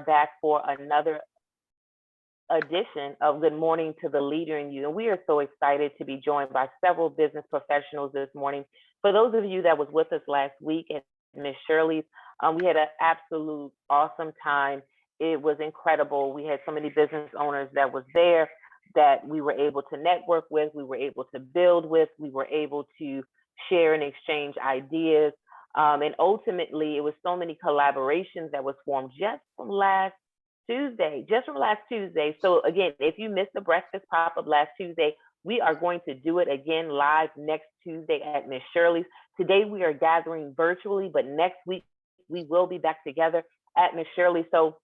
back for another edition of Good Morning to the Leader in You. And we are so excited to be joined by several business professionals this morning. For those of you that was with us last week at Miss Shirley's, we had an absolute awesome time. It was incredible. We had so many business owners that was there that we were able to network with, we were able to build with, we were able to share and exchange ideas. And ultimately, it was so many collaborations that was formed just from last Tuesday. So again, if you missed the breakfast pop-up last Tuesday, we are going to do it again live next Tuesday at Miss Shirley's. Today we are gathering virtually, but next week we will be back together at Miss Shirley's. So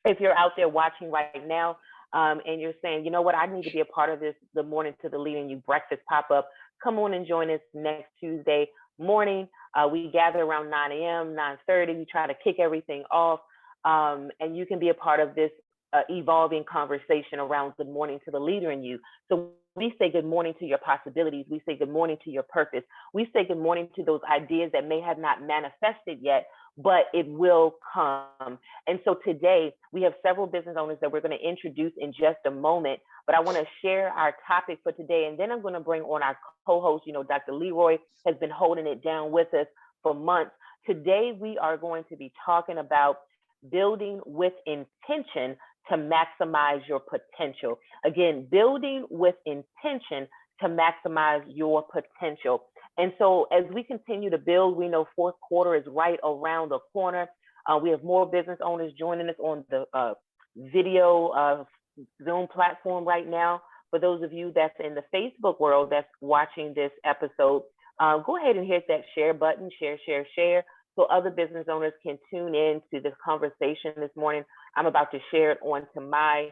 if you're out there watching right now, and you're saying, you know what, I need to be a part of this Good Morning to the Leader in You breakfast pop-up, come on and join us next Tuesday morning. We gather around 9 a.m., 9:30. We try to kick everything off, and you can be a part of this evolving conversation around Good Morning to the Leader in You. So we say good morning to your possibilities. We say good morning to your purpose. We say good morning to those ideas that may have not manifested yet, but it will come. And so today we have several business owners that we're going to introduce in just a moment, but I want to share our topic for today. And then I'm going to bring on our co-host, Dr. Leroy has been holding it down with us for months. Today, we are going to be talking about building with intention to maximize your potential. Again, building with intention to maximize your potential. And so as we continue to build, we know fourth quarter is right around the corner. We have more business owners joining us on the video Zoom platform right now. For those of you that's in the Facebook world that's watching this episode, go ahead and hit that share button, share, so other business owners can tune in to this conversation this morning. I'm about to share it onto my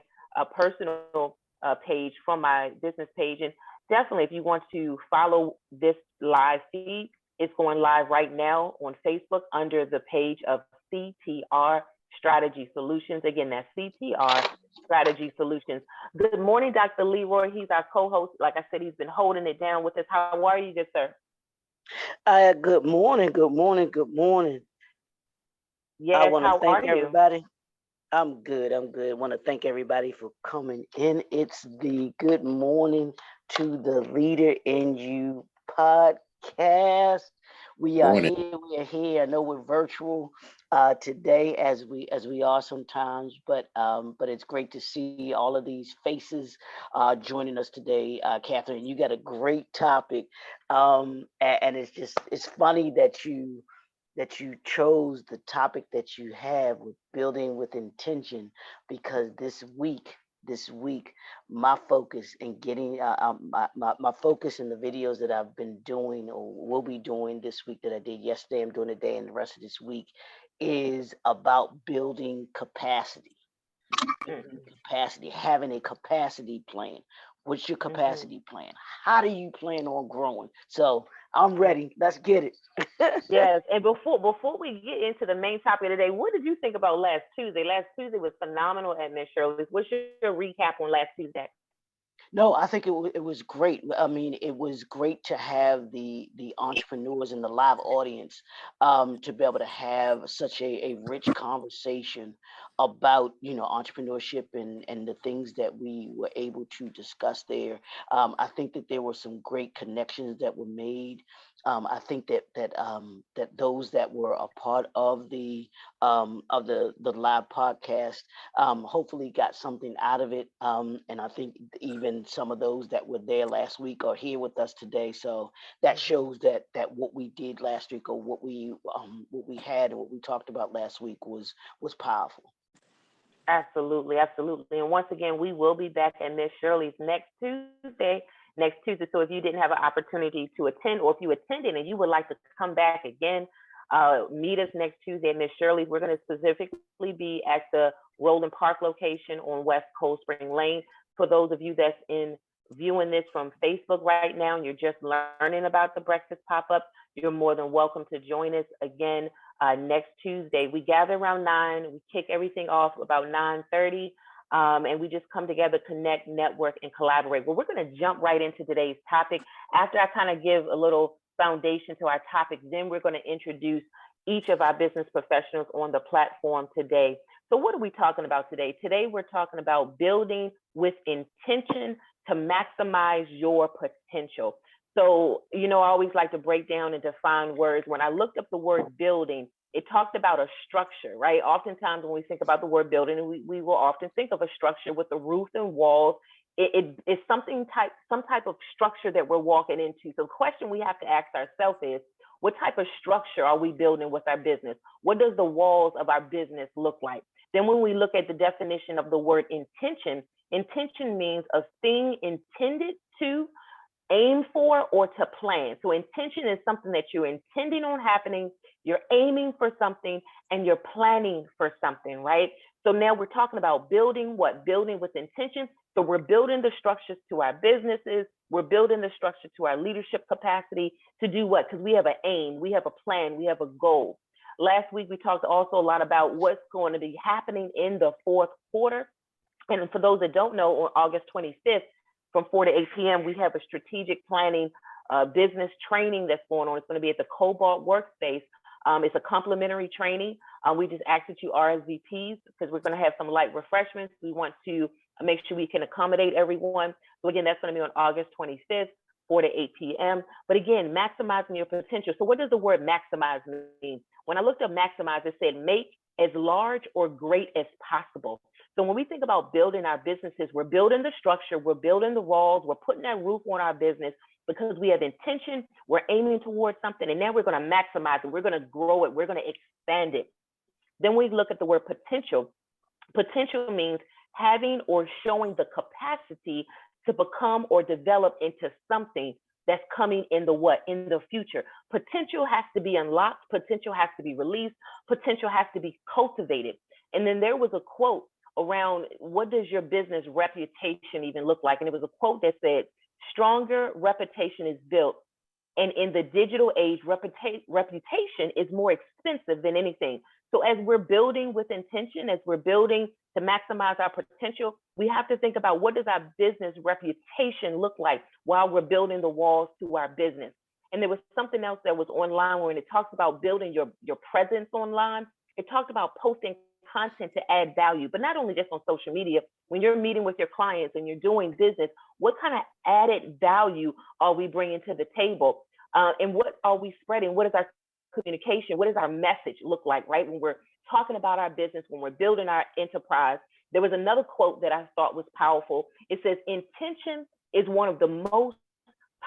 personal page from my business page. And definitely, if you want to follow this live feed, it's going live right now on Facebook under the page of CTR Strategy Solutions. Again, that's CTR Strategy Solutions. Good morning, Dr. Leroy. He's our co-host. Like I said, he's been holding it down with us. How are you, good sir? Good morning. Yes, I want to thank you? everybody. I'm good. I want to thank everybody for coming in. It's the Good Morning to the Leader in You podcast. We are here. I know we're virtual today, as we are sometimes, but it's great to see all of these faces joining us today. Catherine, you got a great topic, and it's funny that you chose the topic that you have with building with intention, because this week my focus in getting my focus in the videos that I've been doing or will be doing this week, that I did yesterday, I'm doing today, and the rest of this week, is about building capacity. Having a capacity plan. What's your capacity plan? How do you plan on growing? So I'm ready. Let's get it. Yes. And before we get into the main topic of the day, what did you think about last Tuesday? Last Tuesday was phenomenal at Miss Shirley's. What's your recap on last Tuesday? No, I think it was great. I mean, it was great to have the entrepreneurs and the live audience to be able to have such a rich conversation about, entrepreneurship and the things that we were able to discuss there. I think that there were some great connections that were made. I think that those that were a part of the live podcast hopefully got something out of it. And I think even some of those that were there last week are here with us today. So that shows that what we did last week, or what we had and what we talked about last week was powerful. Absolutely. And once again, we will be back at Miss Shirley's next Tuesday. So if you didn't have an opportunity to attend, or if you attended and you would like to come back again, meet us next Tuesday at Miss Shirley's. We're going to specifically be at the Roland Park location on West Cold Spring Lane. For those of you that's viewing this from Facebook right now and you're just learning about the breakfast pop-up, you're more than welcome to join us again next Tuesday. We gather around 9. We kick everything off about 9:30. And we just come together, connect, network, and collaborate. Well, we're going to jump right into today's topic. After I kind of give a little foundation to our topic, then we're going to introduce each of our business professionals on the platform today. So what are we talking about today? Today we're talking about building with intention to maximize your potential. So, I always like to break down and define words. When I looked up the word building, it talked about a structure, right? Oftentimes when we think about the word building, we will often think of a structure with a roof and walls. It's some type of structure that we're walking into. So the question we have to ask ourselves is, what type of structure are we building with our business? What does the walls of our business look like? Then when we look at the definition of the word intention, intention means a thing intended to, aim for, or to plan. So intention is something that you're intending on happening, you're aiming for something, and you're planning for something, right? So now we're talking about building what? Building with intention. So we're building the structures to our businesses, we're building the structure to our leadership capacity to do what? Because we have an aim, we have a plan, we have a goal. Last week, we talked also a lot about what's going to be happening in the fourth quarter. And for those that don't know, on August 25th, from 4 to 8 p.m., we have a strategic planning business training that's going on. It's going to be at the Cobalt Workspace. It's a complimentary training. We just ask that you RSVPs because we're going to have some light refreshments. We want to make sure we can accommodate everyone. So again, that's going to be on August 25th, 4 to 8 p.m. But again, maximizing your potential. So what does the word maximize mean? When I looked up maximize, it said make as large or great as possible. So when we think about building our businesses, we're building the structure, we're building the walls, we're putting that roof on our business because we have intention, we're aiming towards something, and now we're going to maximize it, we're going to grow it, we're going to expand it. Then we look at the word potential. Potential means having or showing the capacity to become or develop into something that's coming in the what? In the future. Potential has to be unlocked, potential has to be released, potential has to be cultivated. And then there was a quote around what does your business reputation even look like? And it was a quote that said, stronger reputation is built. And in the digital age, reputation is more expensive than anything. So as we're building with intention, as we're building to maximize our potential, we have to think about what does our business reputation look like while we're building the walls to our business. And there was something else that was online when it talks about building your presence online. It talked about posting content to add value, but not only just on social media. When you're meeting with your clients and you're doing business, what kind of added value are we bringing to the table? And what are we spreading? What is our communication? What does our message look like, right? When we're talking about our business, when we're building our enterprise. There was another quote that I thought was powerful. It says, intention is one of the most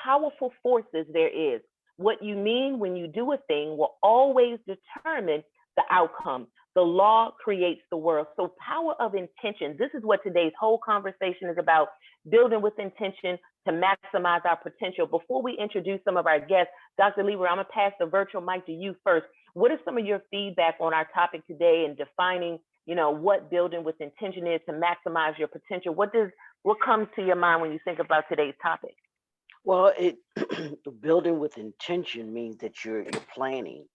powerful forces there is. What you mean when you do a thing will always determine the outcome. The law creates the world. So power of intention. This is what today's whole conversation is about, building with intention to maximize our potential. Before we introduce some of our guests, Dr. Lieber, I'm gonna pass the virtual mic to you first. What is some of your feedback on our topic today and defining, what building with intention is to maximize your potential? What comes to your mind when you think about today's topic? Well, building with intention means that you're planning.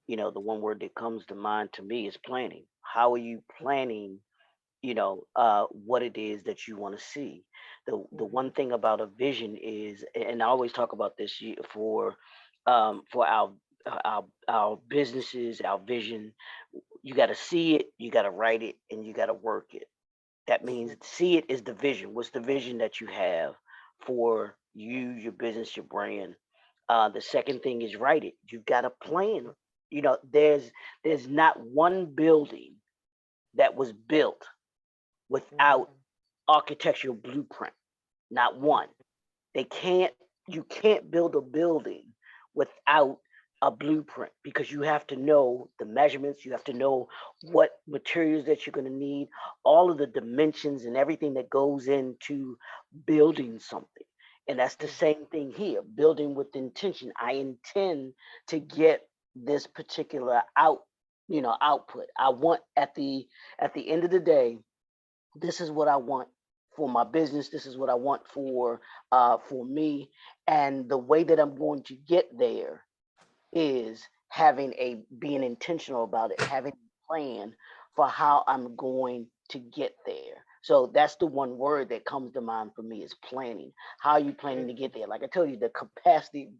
The one word that comes to mind to me is planning. How are you planning, what it is that you want to see? The one thing about a vision is, and I always talk about this for our businesses, our vision, you got to see it, you got to write it, and you got to work it. That means see it is the vision. What's the vision that you have for you, your business, your brand? The second thing is write it. You've got a plan. There's not one building that was built without architectural blueprint. Not one. You can't build a building without a blueprint because you have to know the measurements, you have to know what materials that you're going to need, all of the dimensions and everything that goes into building something. And that's the same thing here, building with intention. I intend to get this particular output. I want at the end of the day, this is what I want for my business. This is what I want for me. And the way that I'm going to get there is being intentional about it, having a plan for how I'm going to get there. So that's the one word that comes to mind for me is planning. How are you planning to get there? Like I told you, the capacity,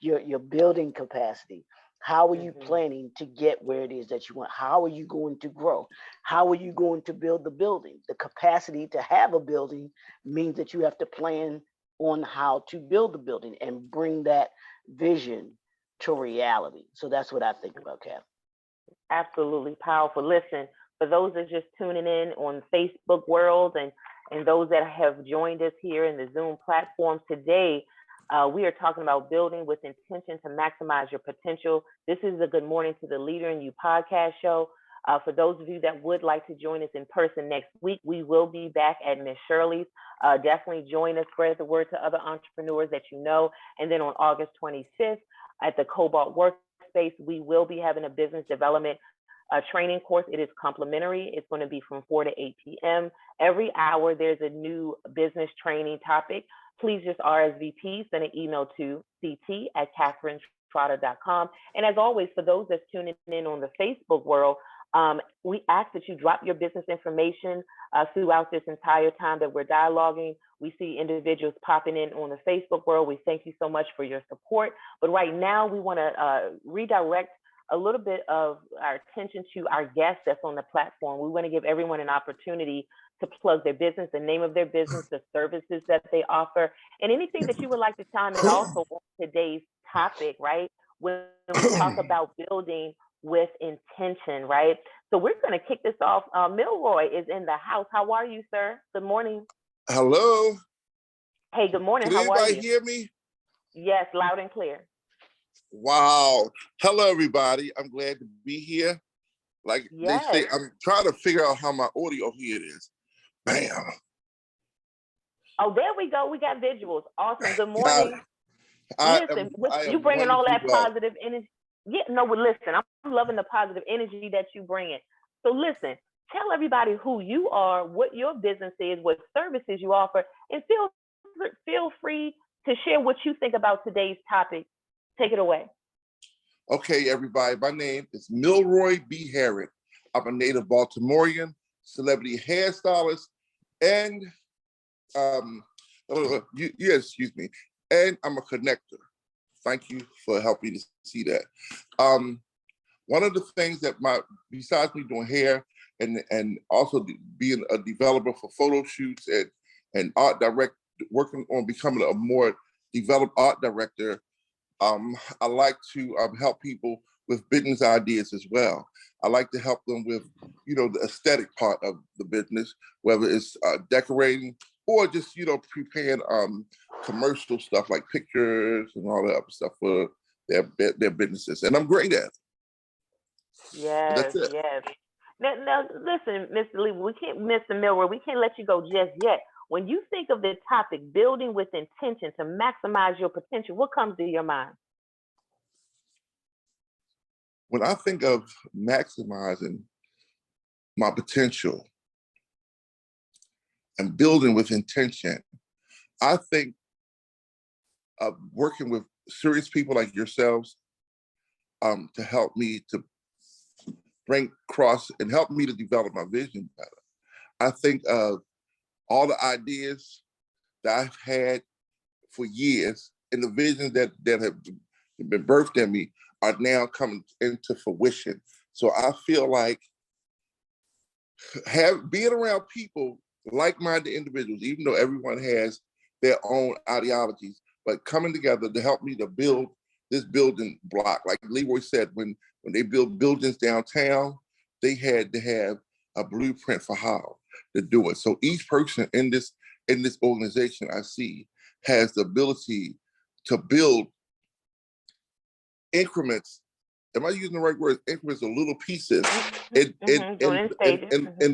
your building capacity. How are you Mm-hmm. planning to get where it is that you want? How are you going to grow? How are you going to build the building? The capacity to have a building means that you have to plan on how to build the building and bring that vision to reality. So that's what I think about, Kath. Absolutely powerful. Listen, for those that are just tuning in on Facebook world and those that have joined us here in the Zoom platform today, we are talking about building with intention to maximize your potential. This is the Good Morning to the Leader in You podcast show. For those of you that would like to join us in person next week, we will be back at Miss Shirley's. Definitely join us, spread the word to other entrepreneurs that you know. And then on August 25th at the Cobalt Workspace, we will be having a business development training course. It is complimentary. It's going to be from 4 to 8 p.m. Every hour, there's a new business training topic. Please just RSVP, send an email to ct@catherinetrotter.com. And as always, for those that's tuning in on the Facebook world, we ask that you drop your business information throughout this entire time that we're dialoguing. We see individuals popping in on the Facebook world. We thank you so much for your support. But right now, we want to redirect a little bit of our attention to our guests that's on the platform. We want to give everyone an opportunity to plug their business, the name of their business, the services that they offer, and anything that you would like to chime in also on today's topic, right? When we talk about building with intention, right? So we're going to kick this off. Milroy is in the house. How are you, sir? Good morning. Hello. Hey, good morning. Can How are anybody you? hear me? Yes, loud and clear. Wow. Hello, everybody. I'm glad to be here. Like Yes. they say, I'm trying to figure out how my audio here it is. Bam. Oh, there we go. We got visuals. Awesome. Good Got morning. it. I Listen, you am bringing all wonderfully that well. positive energy. Yeah, no, but listen, I'm loving the positive energy that you bring in. So listen, tell everybody who you are, what your business is, what services you offer, and feel free to share what you think about today's topic. Take it away. Okay, everybody. My name is Milroy B. Herod. I'm a native Baltimorean, celebrity hairstylist, and excuse me, and I'm a connector. Thank you for helping me to see that. One of the things that besides me doing hair and also being a developer for photo shoots and art direct, working on becoming a more developed art director, I like to help people with business ideas as well. I like to help them with, the aesthetic part of the business, whether it's decorating or just, preparing commercial stuff like pictures and all that other stuff for their businesses. And I'm great at it. Yes, That's it. yes. Now, listen, Mr. Lee, we can't, Mr. Milroy, we can't let you go just yet. When you think of the topic, building with intention to maximize your potential, what comes to your mind? When I think of maximizing my potential and building with intention, I think of working with serious people like yourselves to help me to bring across and help me to develop my vision better. I think of all the ideas that I've had for years and the visions that have been birthed in me are now coming into fruition. So I feel like being around people, like-minded individuals, even though everyone has their own ideologies, but coming together to help me to build this building block. Like Leroy said, when they build buildings downtown, they had to have a blueprint for how to do it. So each person in this organization I see has the ability to build increments. Am I using the right word? Increments of little pieces in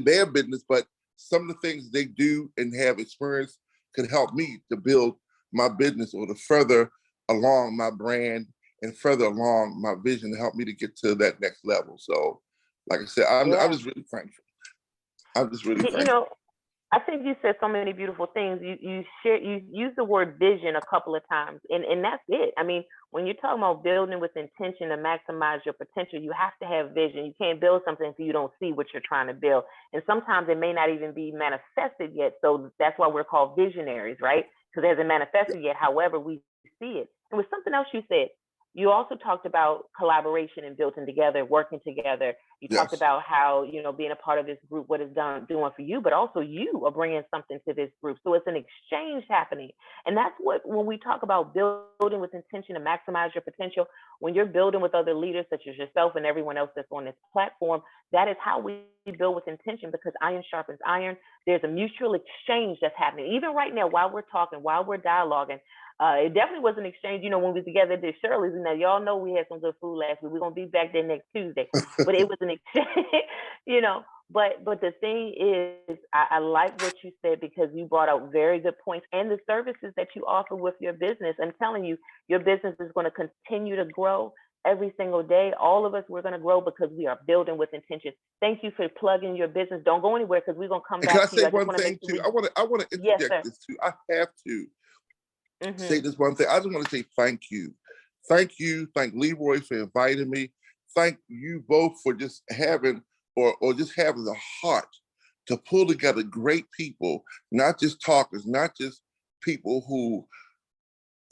their business, but some of the things they do and have experience could help me to build my business or to further along my brand and further along my vision to help me to get to that next level. So, like I said, I'm just really thankful. I'm just really thankful. I think you said so many beautiful things. You use the word vision a couple of times, and that's it. I mean, when you're talking about building with intention to maximize your potential, you have to have vision. You can't build something if you don't see what you're trying to build. And sometimes it may not even be manifested yet. So that's why we're called visionaries, right? Because it hasn't manifested yet. However, we see it. And with something else you said, you also talked about collaboration and building together, working together. You talked Yes. about how, being a part of this group, what it's doing for you, but also you are bringing something to this group. So it's an exchange happening. And that's when we talk about building with intention to maximize your potential, when you're building with other leaders such as yourself and everyone else that's on this platform, that is how we build with intention, because iron sharpens iron. There's a mutual exchange that's happening. Even right now, while we're talking, while we're dialoguing, it definitely was an exchange, when we were together at Shirley's. Now, y'all know we had some good food last week. We're going to be back there next Tuesday. But it was an exchange, But the thing is, I like what you said, because you brought out very good points, and the services that you offer with your business. I'm telling you, your business is going to continue to grow every single day. All of us, we're going to grow because we are building with intention. Thank you for plugging your business. Don't go anywhere, because we're going to come And can I back to you. say I just one want to thing make sure too? I want to Yes, interject sir. this too. I have to say Mhm. this one thing. I just want to say thank you. Thank you. Thank Leroy for inviting me. Thank you both for just having just having the heart to pull together great people, not just talkers, not just people who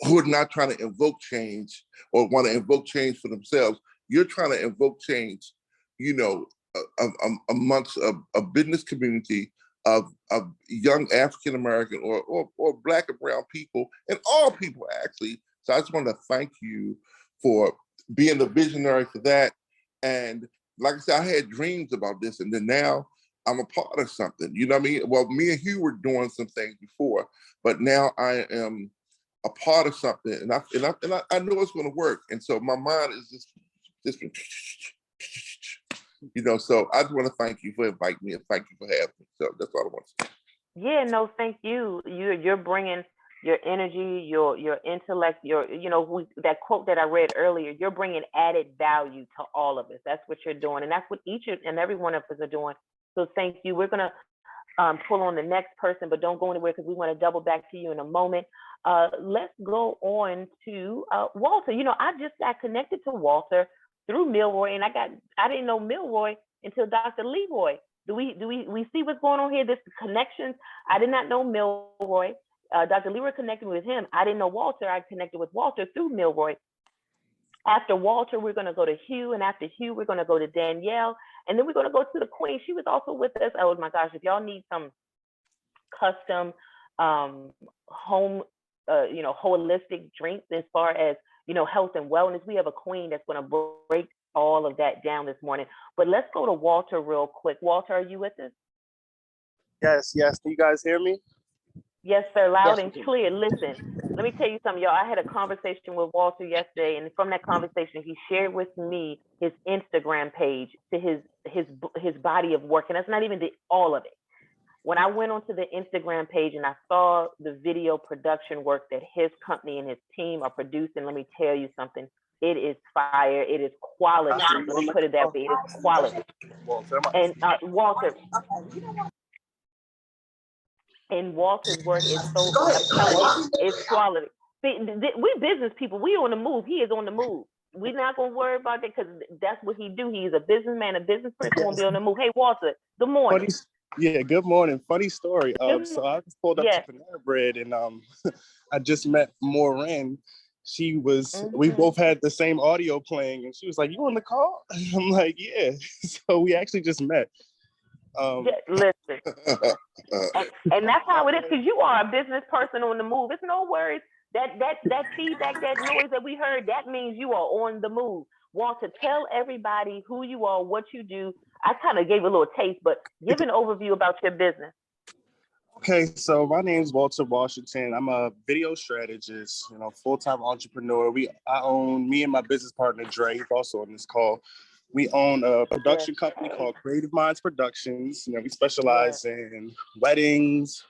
are not trying to invoke change or want to invoke change for themselves. You're trying to invoke change, amongst a business community of young African American or Black and brown people, and all people actually. So I just want to thank you for being the visionary for that. And like I said, I had dreams about this, and then now I'm a part of something. You know what I mean? Well, me and Hugh were doing some things before, but now I am a part of something, and I know it's going to work. And so my mind is just So I just want to thank you for inviting me, and thank you for having me. So that's all I want to say. Yeah, no, thank you. You're bringing your energy, your intellect, that quote that I read earlier. You're bringing added value to all of us. That's what you're doing, and that's what each and every one of us are doing. So thank you. We're gonna pull on the next person, but don't go anywhere, because we want to double back to you in a moment. Let's go on to Walter. I just got connected to Walter through Milroy, and I didn't know Milroy until Dr. Leroy. Do we see what's going on here? This connections. I did not know Milroy. Dr. Leroy connected me with him. I didn't know Walter. I connected with Walter through Milroy. After Walter, we're going to go to Hugh, and after Hugh, we're going to go to Danielle, and then we're going to go to the Queen. She was also with us. Oh my gosh! If y'all need some custom home, holistic drinks as far as health and wellness, we have a Queen that's going to break all of that down this morning. But let's go to Walter real quick. Walter, are you with us? Yes. Can you guys hear me? Yes, sir. Loud Yes, and clear. Listen, let me tell you something, y'all. I had a conversation with Walter yesterday, and from that conversation, he shared with me his Instagram page to his body of work, and that's not even all of it. When I went onto the Instagram page and I saw the video production work that his company and his team are producing, let me tell you something. It is fire. It is quality. Let me put it that way. It is quality. And Walter, and Walter's work is so, I'm telling you, it's quality. See, we business people. We on the move. He is on the move. We're not going to worry about that, because that's what he do. He's a businessman, a business person, going to be on the move. Hey, Walter, good morning. Good morning. Funny story. So I just pulled up Yes. to Panera Bread, and I just met Maureen. We Mhm. both had the same audio playing, and she was like, "You on the call?" I'm like, "Yeah." So we actually just met. Listen, and that's how it is, because you are a business person on the move. It's no worries. That feedback, that noise that we heard, that means you are on the move. Walter, tell everybody who you are, what you do. I kind of gave a little taste, but give an overview about your business. Okay, so my name is Walter Washington. I'm a video strategist, full-time entrepreneur. Me and my business partner, Dre, he's also on this call. We own a production company called Creative Minds Productions. We specialize in weddings,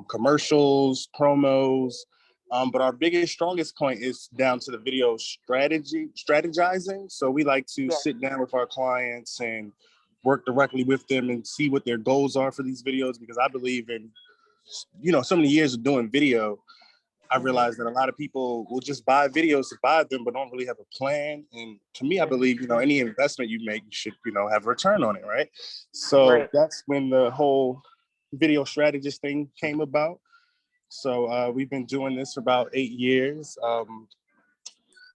commercials, promos. But our biggest, strongest point is down to the video strategizing. So we like to sit down with our clients and work directly with them and see what their goals are for these videos, because I believe in, so many years of doing video, I realized that a lot of people will just buy videos to buy them, but don't really have a plan. And to me, I believe, any investment you make, you should, have a return on it, right? So that's when the whole video strategist thing came about. So we've been doing this for about 8 years.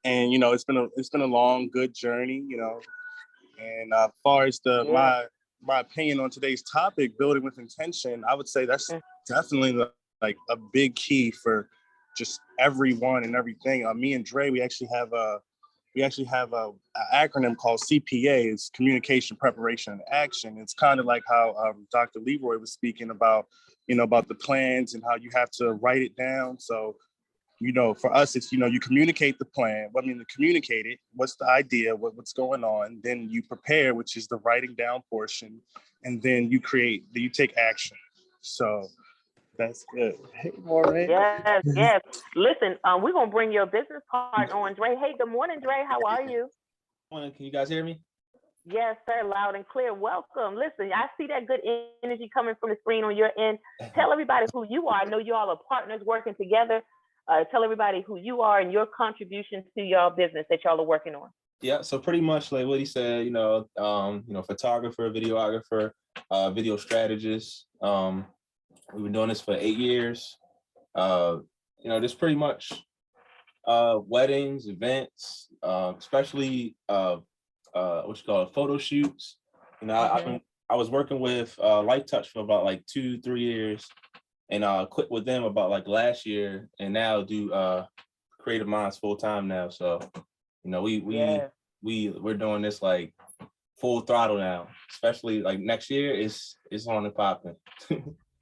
And you know, it's been a long, good journey. You know, and as far as my opinion on today's topic, building with intention, I would say that's definitely like a big key for just everyone and everything. Me and Dre, we actually have a acronym called CPA. It's Communication, Preparation, and Action. It's kind of like how Dr. Leroy was speaking about, you know, about the plans and how you have to write it down. So, you know, for us, it's, you know, you communicate the plan. I mean, to communicate it, what's the idea, what's going on, then you prepare, which is the writing down portion, and then you take action. So that's good. Hey, Maureen. Yes, yes. Listen, we're gonna bring your business partner on, Dre. Hey, good morning, Dre. How are you? Can you guys hear me? Yes, sir. Loud and clear. Welcome. Listen, I see that good energy coming from the screen on your end. Tell everybody who you are. I know you all are partners working together. Tell everybody who you are and your contributions to your business that y'all are working on. Yeah, so pretty much like what he said, photographer, videographer, video strategist. We've been doing this for 8 years. Just pretty much weddings, events, especially photo shoots. You know, I was working with Light Touch for about like 2-3 years, and quit with them about like last year, and now do Creative Minds full time now. So, you know, we're doing this like full throttle now, especially like next year is on and popping.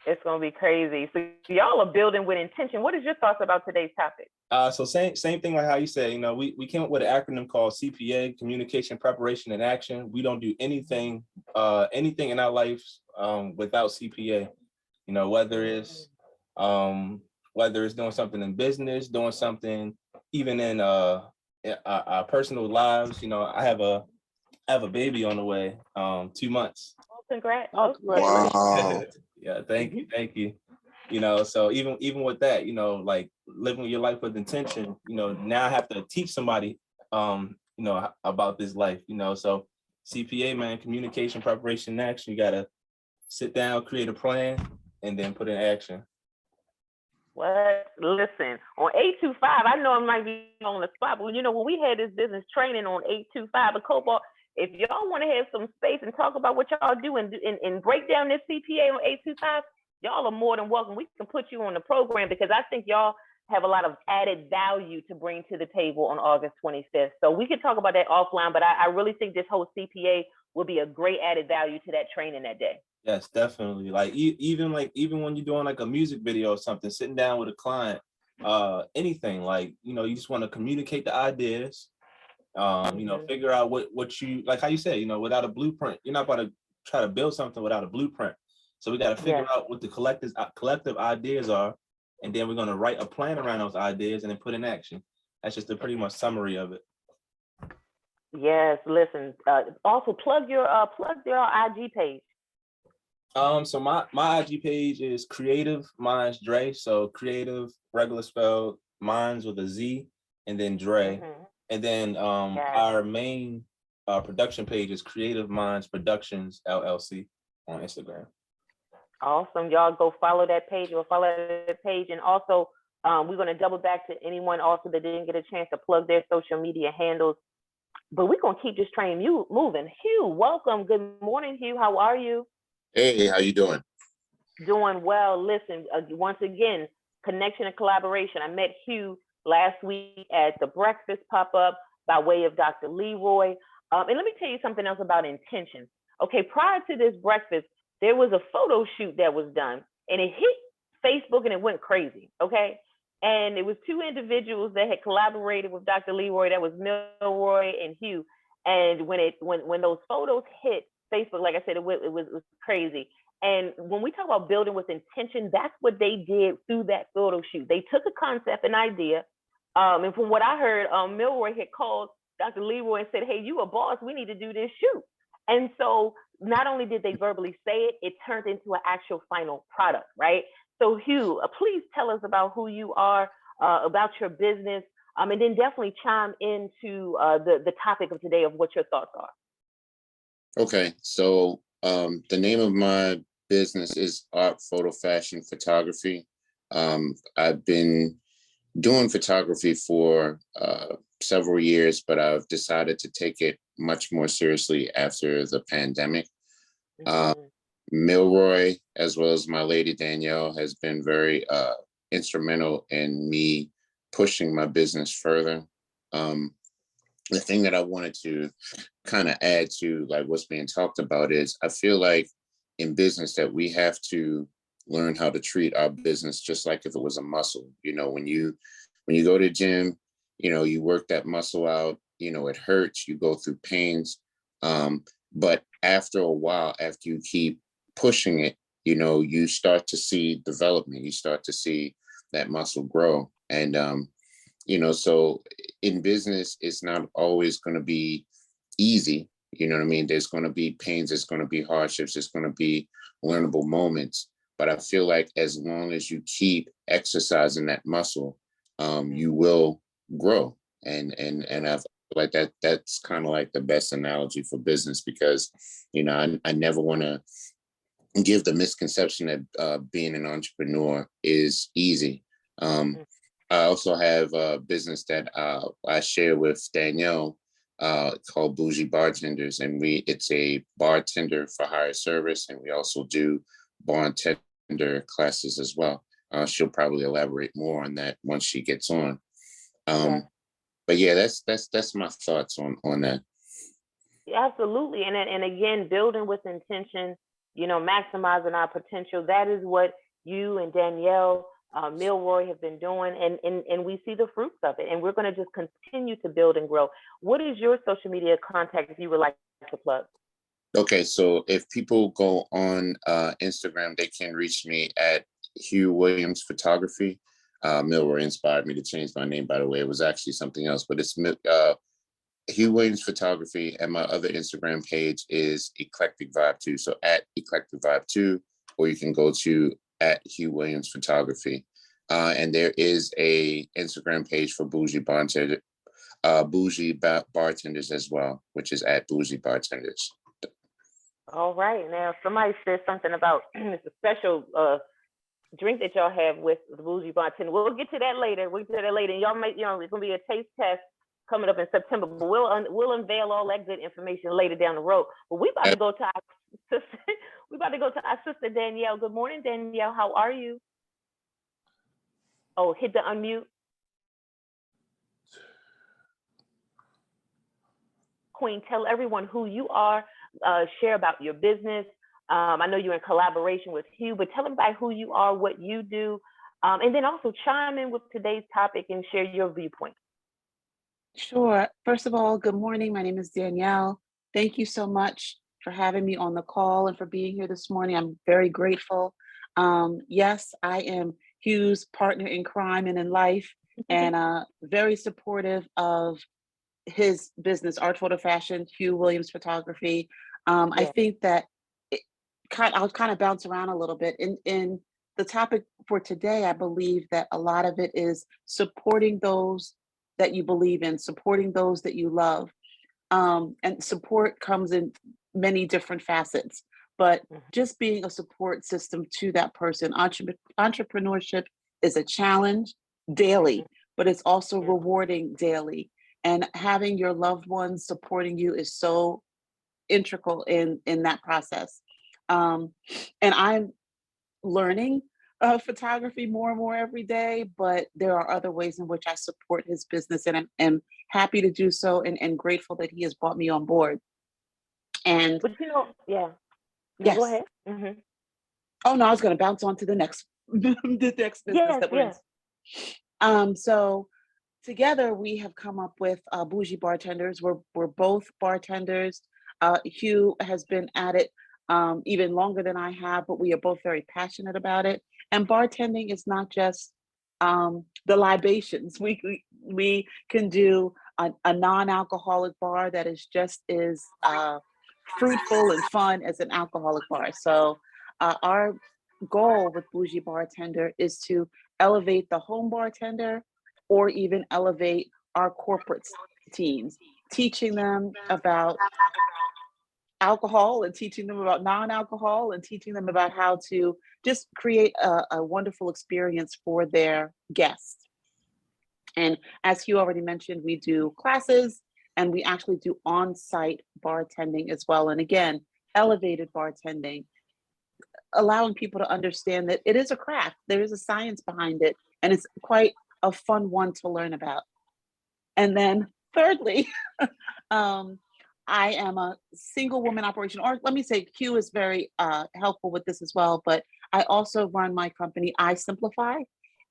It's gonna be crazy. So y'all are building with intention. What is your thoughts about today's topic? So same thing like how you said, you know, we came up with an acronym called CPA, Communication, Preparation, and Action. We don't do anything in our lives without CPA. You know, whether it's doing something in business, doing something even in our personal lives. You know, I have a baby on the way, 2 months. Oh, congrats. Oh, congratulations. Wow. Yeah, thank you. You know, so even with that, you know, like living your life with intention, you know, now I have to teach somebody, about this life, you know. So CPA, man, communication, preparation, and action. You gotta sit down, create a plan, and then put in action. What? Listen, on 825, I know I might be on the spot, but you know, when we had this business training on 825 at Cobalt, if y'all want to have some space and talk about what y'all do and break down this CPA on 825, y'all are more than welcome. We can put you on the program because I think y'all have a lot of added value to bring to the table on August 25th. So we could talk about that offline, but I really think this whole CPA will be a great added value to that training that day. Yes, definitely. Like even when you're doing like a music video or something, sitting down with a client, anything, like, you know, you just want to communicate the ideas, you know, figure out what you, like how you said, you know, without a blueprint, you're not about to try to build something without a blueprint. So we got to figure out what the collective ideas are, and then we're going to write a plan around those ideas and then put in action. That's just a pretty much summary of it. Yes, listen. Also, plug your IG page. So my IG page is Creative Minds Dre. So creative, regular spelled, Minds with a Z, and then Dre. And then our main production page is Creative Minds Productions LLC on Instagram. Awesome. Y'all go follow that page. And also, we're going to double back to anyone also that didn't get a chance to plug their social media handles. But we're going to keep this train moving. Hugh, welcome. Good morning, Hugh. How are you? Hey, how you doing? Doing well. Listen, once again, connection and collaboration. I met Hugh last week at the breakfast pop-up by way of Dr. Leroy. And let me tell you something else about intention. Okay, prior to this breakfast, there was a photo shoot that was done, and it hit Facebook and it went crazy, okay? And it was two individuals that had collaborated with Dr. Leroy. That was Milroy and Hugh. And when those photos hit Facebook, like I said, it was crazy. And when we talk about building with intention, that's what they did through that photo shoot. They took a concept, an idea, and from what I heard, Milroy had called Dr. Leroy and said, hey, you a boss, we need to do this shoot. And so not only did they verbally say it, it turned into an actual final product, right? So Hugh, please tell us about who you are, about your business, and then definitely chime into the topic of today of what your thoughts are. Okay, so the name of my business is Art Photo Fashion Photography. I've been doing photography for several years, but I've decided to take it much more seriously after the pandemic. Milroy, as well as my lady Danielle, has been very instrumental in me pushing my business further. The thing that I wanted to kind of add to like what's being talked about is I feel like in business that we have to learn how to treat our business just like if it was a muscle. You know, when you go to the gym, you know, you work that muscle out, you know, it hurts, you go through pains. But after a while, after you keep pushing it, you know, you start to see development, you start to see that muscle grow. And, you know, so in business, it's not always going to be easy. You know what I mean? There's going to be pains, there's going to be hardships, there's going to be learnable moments. But I feel like as long as you keep exercising that muscle, you will grow. And I feel like that's kind of like the best analogy for business, because, you know, I never want to give the misconception that being an entrepreneur is easy. I also have a business that I share with Danielle called Bougie Bartenders, and it's a bartender for hire service, and we also do bartender classes as well. She'll probably elaborate more on that once she gets on. But yeah, that's my thoughts on that. Absolutely, and again, building with intention, you know, maximizing our potential. That is what you and Danielle Milroy have been doing, and we see the fruits of it, and we're going to just continue to build and grow. What is your social media contact if you would like to plug? Okay, so if people go on Instagram, they can reach me at Hugh Williams Photography. Milroy inspired me to change my name, by the way. It was actually something else, but it's Hugh Williams Photography, and my other Instagram page is Eclectic Vibe 2. So at Eclectic Vibe 2, or you can go to at Hugh Williams Photography. And there is a Instagram page for Bougie Bartenders as well, which is at Bougie Bartenders. All right. Now, somebody said something about it's a special drink that y'all have with the Bougie Bartender. We'll get to that later. We'll get to that later. And y'all might, you know, it's going to be a taste test coming up in September, but we'll unveil all that good information later down the road. But we about to go to our sister. We about to go to our sister Danielle. Good morning, Danielle. How are you? Oh, hit the unmute. Queen, tell everyone who you are. Share about your business. I know you're in collaboration with Hugh, but tell them about who you are, what you do, and then also chime in with today's topic and share your viewpoint. Sure. First of all, good morning. My name is Danielle. Thank you so much for having me on the call and for being here this morning. I'm very grateful. Yes, I am Hugh's partner in crime and in life, and very supportive of his business, Art Photo Fashion, Hugh Williams Photography. I think that I'll kind of bounce around a little bit. In the topic for today, I believe that a lot of it is supporting those that you believe in, supporting those that you love. And support comes in many different facets, but just being a support system to that person. Entrepreneurship is a challenge daily, but it's also rewarding daily. And having your loved ones supporting you is so integral in that process. And I'm learning photography more and more every day, but there are other ways in which I support his business, and I'm happy to do so, and grateful that he has brought me on board. And but you know, no, yes. Go ahead. Oh no, I was going to bounce on to the next the next business that we're in. So together we have come up with Bougie Bartenders. We're both bartenders. Hugh has been at it even longer than I have, but we are both very passionate about it. And bartending is not just the libations. We can do a non-alcoholic bar that is just as fruitful and fun as an alcoholic bar. So our goal with Bougie Bartender is to elevate the home bartender, or even elevate our corporate teams, teaching them about alcohol and teaching them about non-alcohol and teaching them about how to just create a wonderful experience for their guests. And as Hugh already mentioned, we do classes and we actually do on-site bartending as well. And again, elevated bartending, allowing people to understand that it is a craft, there is a science behind it, and it's quite a fun one to learn about. And then thirdly, I am a single woman operation, or let me say Q is very helpful with this as well, but I also run my company, I Simplify,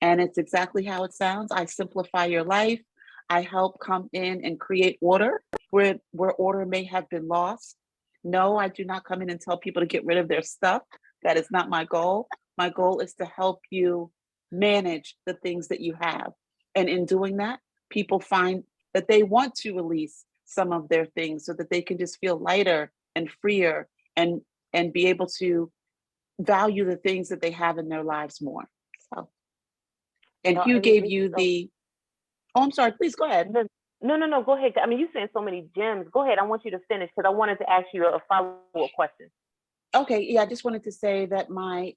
and it's exactly how it sounds. I simplify your life. I help come in and create order where order may have been lost. No, I do not come in and tell people to get rid of their stuff. That is not my goal. My goal is to help you manage the things that you have. And in doing that, people find that they want to release some of their things so that they can just feel lighter and freer and be able to value the things that they have in their lives more. So, and No, Hugh and gave this you is the, oh, I'm sorry, please go ahead. no, go ahead. I mean, you're saying so many gems. Go ahead. I want you to finish because I wanted to ask you a follow-up question. Okay, yeah, I just wanted to say that my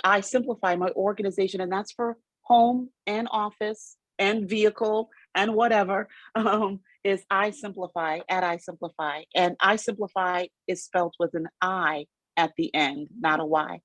I Simplify, my organization, and that's for home and office and vehicle and whatever, is I Simplify, at I Simplify. And I Simplify is spelled with an I at the end, not a Y.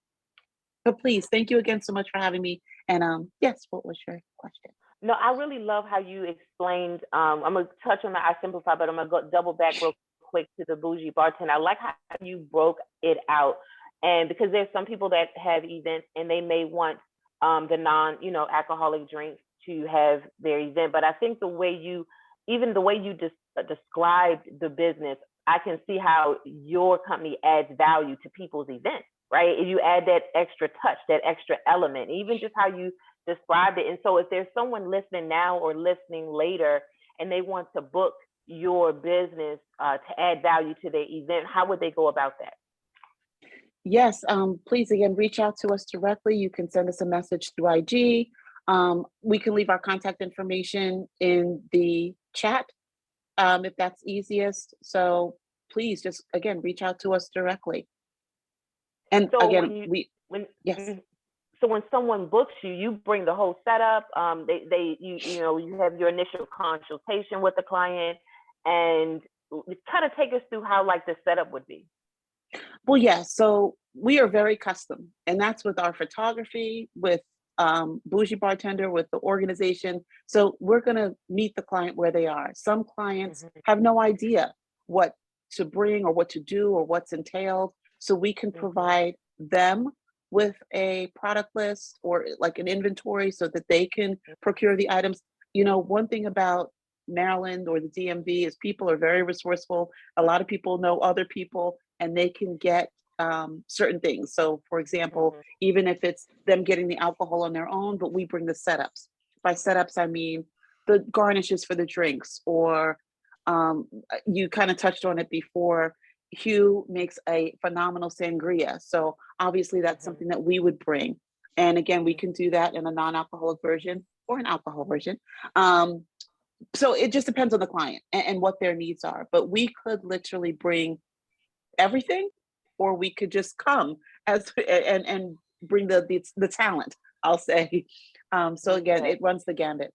But please, thank you again so much for having me. And yes, what was your question? No, I really love how you explained. I'm gonna touch on the I Simplify, but I'm gonna go double back real quick to the bougie bartender. I like how you broke it out, and because there's some people that have events and they may want the non, alcoholic drinks to have their event. But I think the way you described the business, I can see how your company adds value to people's events, right? You add that extra touch, that extra element, even just how you described it. And so if there's someone listening now or listening later and they want to book your business to add value to their event, how would they go about that? Yes, please again, reach out to us directly. You can send us a message through IG. We can leave our contact information in the chat if that's easiest. So please just, again, reach out to us directly. And So again, yes. So when someone books you, you bring the whole setup. You have your initial consultation with the client, and kind of take us through how like the setup would be. Well, yeah. So we are very custom, and that's with our photography, with Bougie Bartender, with the organization. So we're going to meet the client where they are. Some clients have no idea what to bring or what to do or what's entailed. So we can provide them with a product list or like an inventory so that they can procure the items. One thing about Maryland or the DMV is people are very resourceful. A lot of people know other people and they can get certain things. So for example, even if it's them getting the alcohol on their own, but we bring the setups. By setups, I mean the garnishes for the drinks, or you kind of touched on it before, Hugh makes a phenomenal sangria. So obviously that's something that we would bring. And again, we can do that in a non-alcoholic version or an alcohol version. So it just depends on the client and what their needs are. But we could literally bring everything, or we could just come and bring the talent, I'll say. So again, it runs the gambit.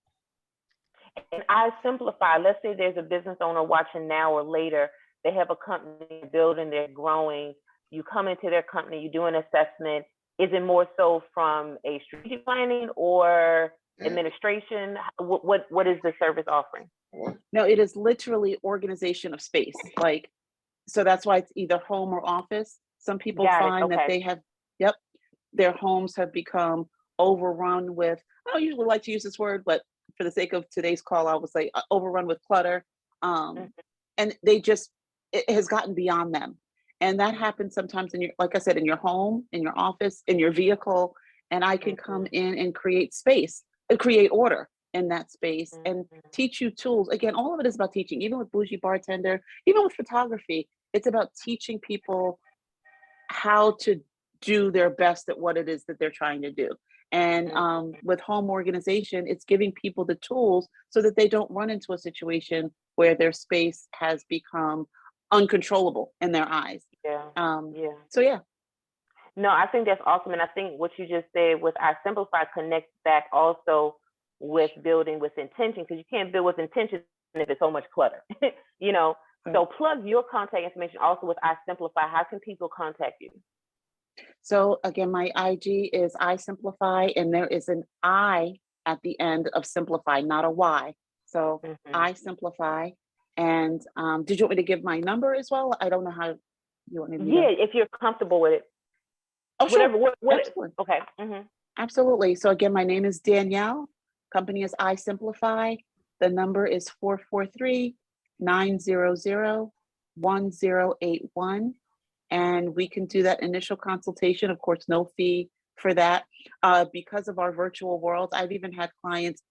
And I Simplify, let's say there's a business owner watching now or later, they have a company building, they're growing, you come into their company, you do an assessment. Is it more so from a strategic planning or administration? What is the service offering? No, it is literally organization of space. So that's why it's either home or office. Some people find that they have, their homes have become overrun with, I don't usually like to use this word, but for the sake of today's call, I would say overrun with clutter. And it has gotten beyond them. And that happens sometimes like I said, in your home, in your office, in your vehicle. And I can come in and create space, create order in that space and teach you tools. Again, all of it is about teaching, even with Bougie Bartender, even with photography, it's about teaching people how to do their best at what it is that they're trying to do. And with home organization, it's giving people the tools so that they don't run into a situation where their space has become uncontrollable in their eyes. So yeah. No, I think that's awesome. And I think what you just said with I Simplify connects back also with building with intention, because you can't build with intention if it's so much clutter, you know. Right. So plug your contact information also with I Simplify. How can people contact you? So again, my IG is I Simplify, and there is an I at the end of Simplify, not a Y. So I Simplify. And did you want me to give my number as well? I don't know how you want me to. Yeah, if you're comfortable with it. Oh, sure. Whatever. Absolutely. Okay. Absolutely. So again, my name is Danielle. Company is I Simplify. The number is 443-900-1081. And we can do that initial consultation. Of course, no fee for that. Because of our virtual world, I've even had clients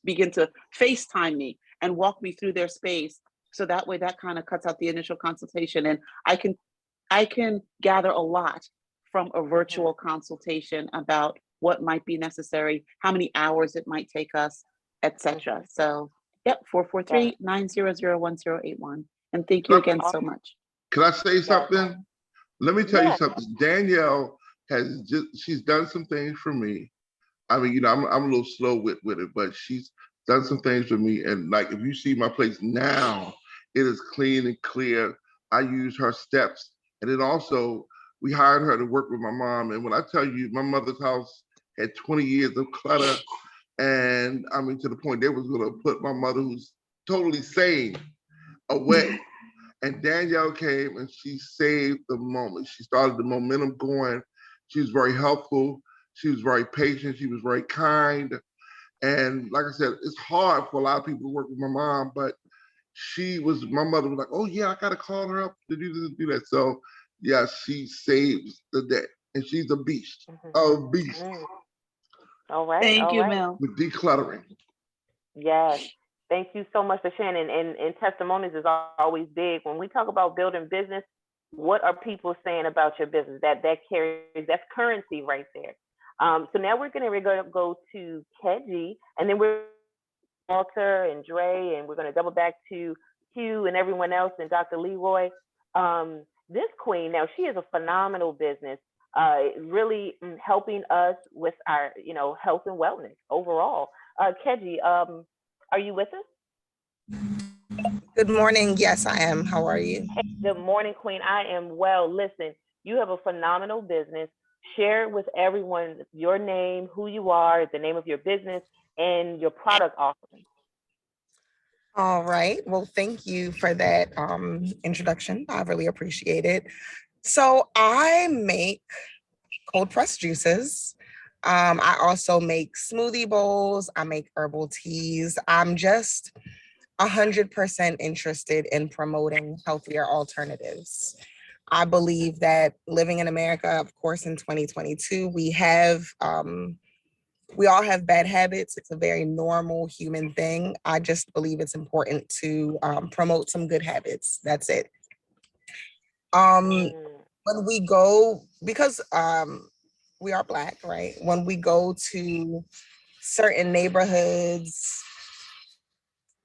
begin to FaceTime me and walk me through their space. So that way that kind of cuts out the initial consultation. And I can gather a lot from a virtual consultation about what might be necessary, how many hours it might take us, etc. So, yep, 443-900-1081. And thank you again so much. Can I say something? Let me tell you something. Danielle she's done some things for me. I mean, you know, I'm a little slow with it, but she's done some things for me. And like, if you see my place now, it is clean and clear. I use her steps. And then also, we hired her to work with my mom. And when I tell you, my mother's house had 20 years of clutter. And I mean, to the point they was gonna put my mother, who's totally sane, away. And Danielle came and she saved the moment. She started the momentum going. She was very helpful. She was very patient. She was very kind. And like I said, it's hard for a lot of people to work with my mom, but my mother was like, oh yeah, I gotta call her up to do this and do that. So yeah, she saves the day. And she's a beast, a beast. All right. Thank you, Mel. With decluttering. Yes. Thank you so much for sharing. And testimonies is always big. When we talk about building business, what are people saying about your business? That's currency right there. So now we're going to go to Keji, and then we're Walter and Dre, and we're going to double back to Hugh and everyone else and Dr. Leroy. This queen, now she is a phenomenal business, really helping us with our, health and wellness overall. Keji, are you with us? Good morning. Yes, I am. How are you? Hey, good morning, Queen. I am well. Listen, you have a phenomenal business. Share with everyone your name, who you are, the name of your business, and your product offering. All right. Well, thank you for that introduction. I really appreciate it. So I make cold pressed juices. I also make smoothie bowls. I make herbal teas. I'm just 100% interested in promoting healthier alternatives. I believe that living in America, of course, in 2022, we all have bad habits. It's a very normal human thing. I just believe it's important to promote some good habits. That's it. When we go, because we are Black, right? When we go to certain neighborhoods,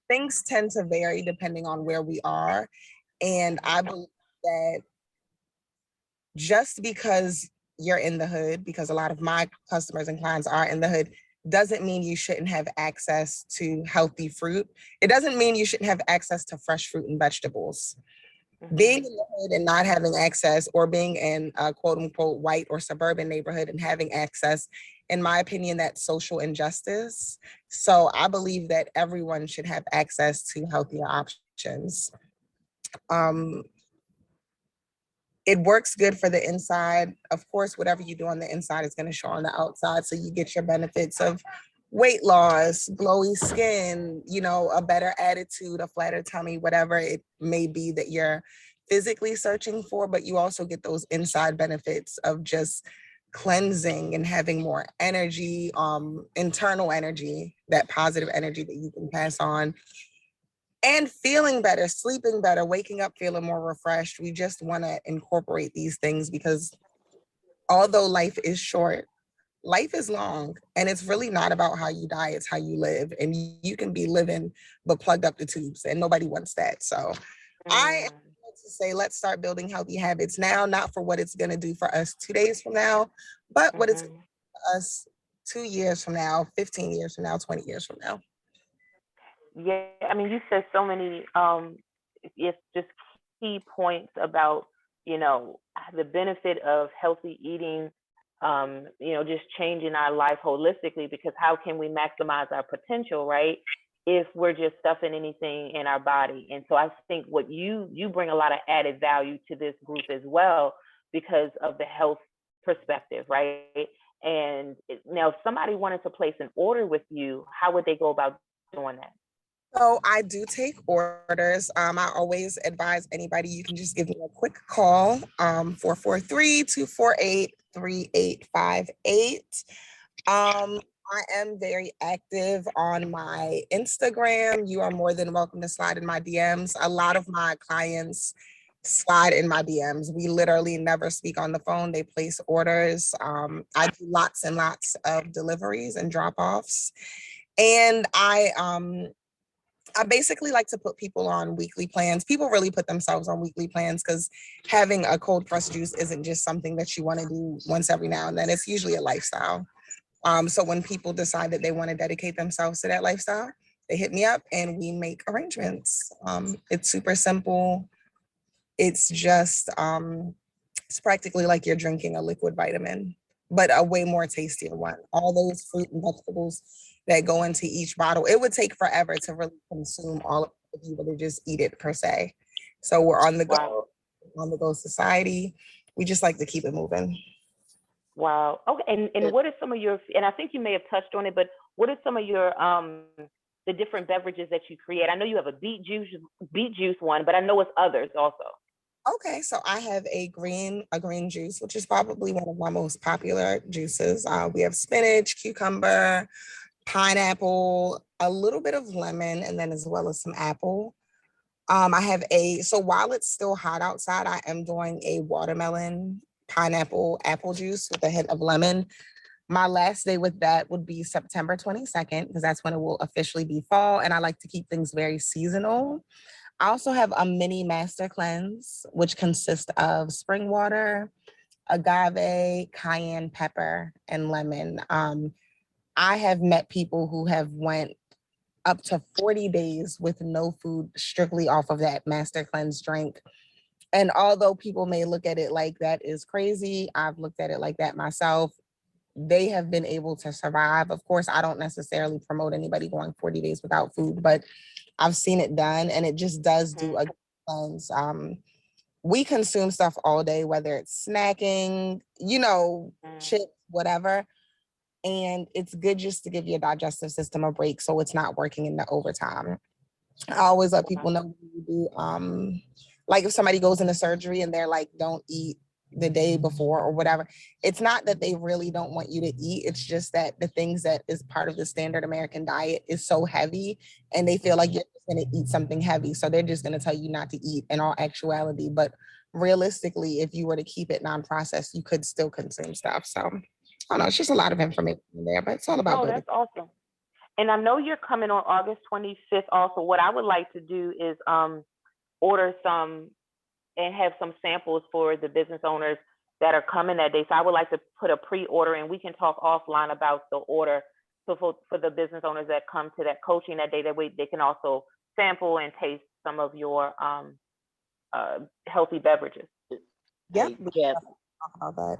things tend to vary depending on where we are. And I believe that just because you're in the hood, because a lot of my customers and clients are in the hood, doesn't mean you shouldn't have access to healthy fruit. It doesn't mean you shouldn't have access to fresh fruit and vegetables. Being in the hood and not having access, or being in a quote unquote white or suburban neighborhood and having access, in my opinion, that's social injustice. So I believe that everyone should have access to healthier options. It works good for the inside. Of course, whatever you do on the inside is going to show on the outside. So you get your benefits of weight loss, glowy skin, a better attitude, a flatter tummy, whatever it may be that you're physically searching for. But you also get those inside benefits of just cleansing and having more energy, internal energy, that positive energy that you can pass on. And feeling better, sleeping better, waking up feeling more refreshed. We just want to incorporate these things because although life is short, life is long. And it's really not about how you die, it's how you live. And you can be living, but plugged up the tubes, and nobody wants that. So I am going to say, let's start building healthy habits now, not for what it's going to do for us 2 days from now, but what it's going to do for us 2 years from now, 15 years from now, 20 years from now. Yeah, I mean, you said so many, it's just key points about, you know, the benefit of healthy eating, you know, just changing our life holistically, because how can we maximize our potential, right? If we're just stuffing anything in our body. And so I think what you bring a lot of added value to this group as well, because of the health perspective, right? And now if somebody wanted to place an order with you, how would they go about doing that? So I do take orders. I always advise anybody, you can just give me a quick call, 443-248-3858. I am very active on my Instagram. You are more than welcome to slide in my DMs. A lot of my clients slide in my DMs. We literally never speak on the phone. They place orders. I do lots and lots of deliveries and drop-offs. And I basically like to put people on weekly plans. People really put themselves on weekly plans because having a cold pressed juice isn't just something that you want to do once every now and then. It's usually a lifestyle. So when people decide that they want to dedicate themselves to that lifestyle, they hit me up and we make arrangements. It's super simple. It's just, it's practically like you're drinking a liquid vitamin, but a way more tastier one. All those fruit and vegetables that go into each bottle, it would take forever to really consume all of it if you were to just eat it per se. So we're on the Wow. go, on the go society. We just like to keep it moving. Wow. Okay. And what are some of your, and I think you may have touched on it, but what are some of your the different beverages that you create? I know you have a beet juice one, but I know it's others also. Okay, so I have a green juice, which is probably one of my most popular juices. We have spinach, cucumber, pineapple, a little bit of lemon, and then as well as some apple. I have so while it's still hot outside, I am doing a watermelon, pineapple, apple juice with a hint of lemon. My last day with that would be September 22nd, because that's when it will officially be fall. And I like to keep things very seasonal. I also have a mini master cleanse, which consists of spring water, agave, cayenne pepper, and lemon. I have met people who have went up to 40 days with no food strictly off of that master cleanse drink. And although people may look at it like that is crazy, I've looked at it like that myself. They have been able to survive. Of course, I don't necessarily promote anybody going 40 days without food, but I've seen it done and it just does do a cleanse. We consume stuff all day, whether it's snacking, chips, whatever. And it's good just to give your digestive system a break so it's not working in the overtime. I always let people know when you do, like if somebody goes into surgery and they're like, don't eat the day before or whatever. It's not that they really don't want you to eat. It's just that the things that is part of the standard American diet is so heavy and they feel like you're just going to eat something heavy. So they're just going to tell you not to eat in all actuality. But realistically, if you were to keep it non-processed, you could still consume stuff. So I don't know. It's just a lot of information in there, but it's all about Oh, building. that's awesome. And I know you're coming on August 25th also. What I would like to do is order some and have some samples for the business owners that are coming that day. So I would like to put a pre-order and we can talk offline about the order. So for the business owners that come to that coaching that day, that way they can also sample and taste some of your healthy beverages. Yeah, Hey, we Jeff, can talk about that.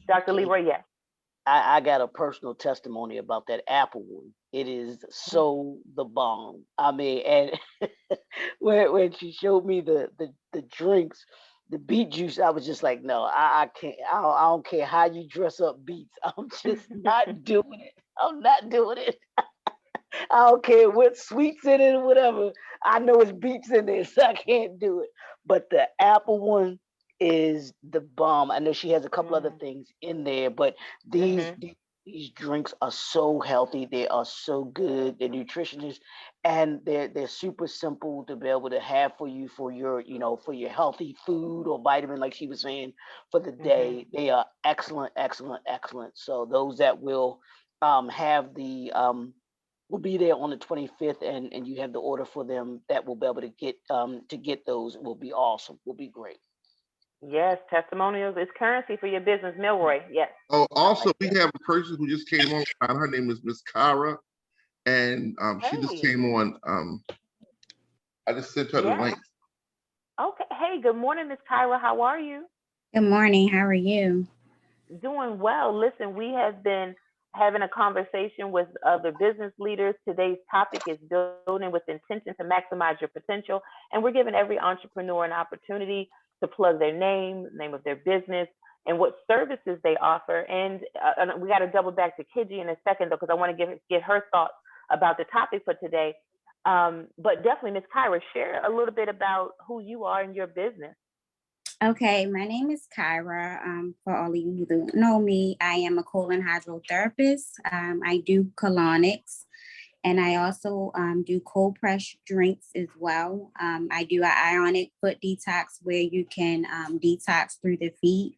Dr. Leroy, yes. I got a personal testimony about that apple one. It is so the bomb. I mean, and when she showed me the drinks, the beet juice, I was just like, no, I can't. I don't care how you dress up beets. I'm just not doing it. I'm not doing it. I don't care what sweets in it or whatever. I know it's beets in there, so I can't do it. But the apple one is the bomb. I know she has a couple other things in there, but these these drinks are so healthy. They are so good. They're nutritious, and they're super simple to be able to have for you for your for your healthy food or vitamin, like she was saying, for the day. They are excellent, excellent, excellent. So those that will have the will be there on the 25th and you have the order for them that will be able to get those will be awesome, will be great. Yes, testimonials is currency for your business, Milroy. Yes. Oh, I also, like we that. have a person who just came on. Her name is Miss Kyra, and she just Hey, came on. I just sent her the yeah. link. Okay. Hey, good morning, Miss Kyra. How are you? Good morning. How are you? Doing well. Listen, we have been having a conversation with other business leaders. Today's topic is building with intention to maximize your potential. And we're giving every entrepreneur an opportunity to plug their name of their business, and what services they offer. And we got to double back to Kiji in a second, though, because I want to get her thoughts about the topic for today. But definitely, Ms. Kyra, share a little bit about who you are in your business. Okay, my name is Kyra. For all of you who don't know me, I am a colon hydrotherapist. I do colonics, and I also do cold press drinks as well. I do an ionic foot detox where you can detox through the feet,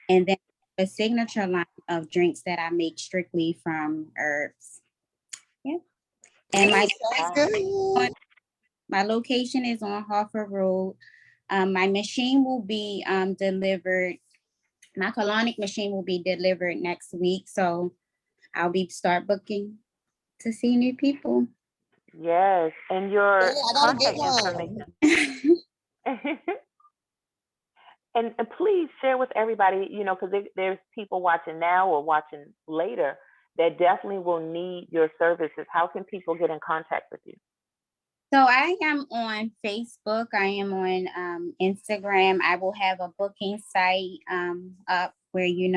and then a signature line of drinks that I make strictly from herbs. Yeah, and Sounds good. my location is on Harford Road. My machine will be delivered. My colonic machine will be delivered next week, so I'll be start booking to see new people. Yes, and Yeah, your I gotta get contact one. information. And please share with everybody, because there's people watching now or watching later that definitely will need your services. How can people get in contact with you? So I am on Facebook. I am on Instagram. I will have a booking site up where you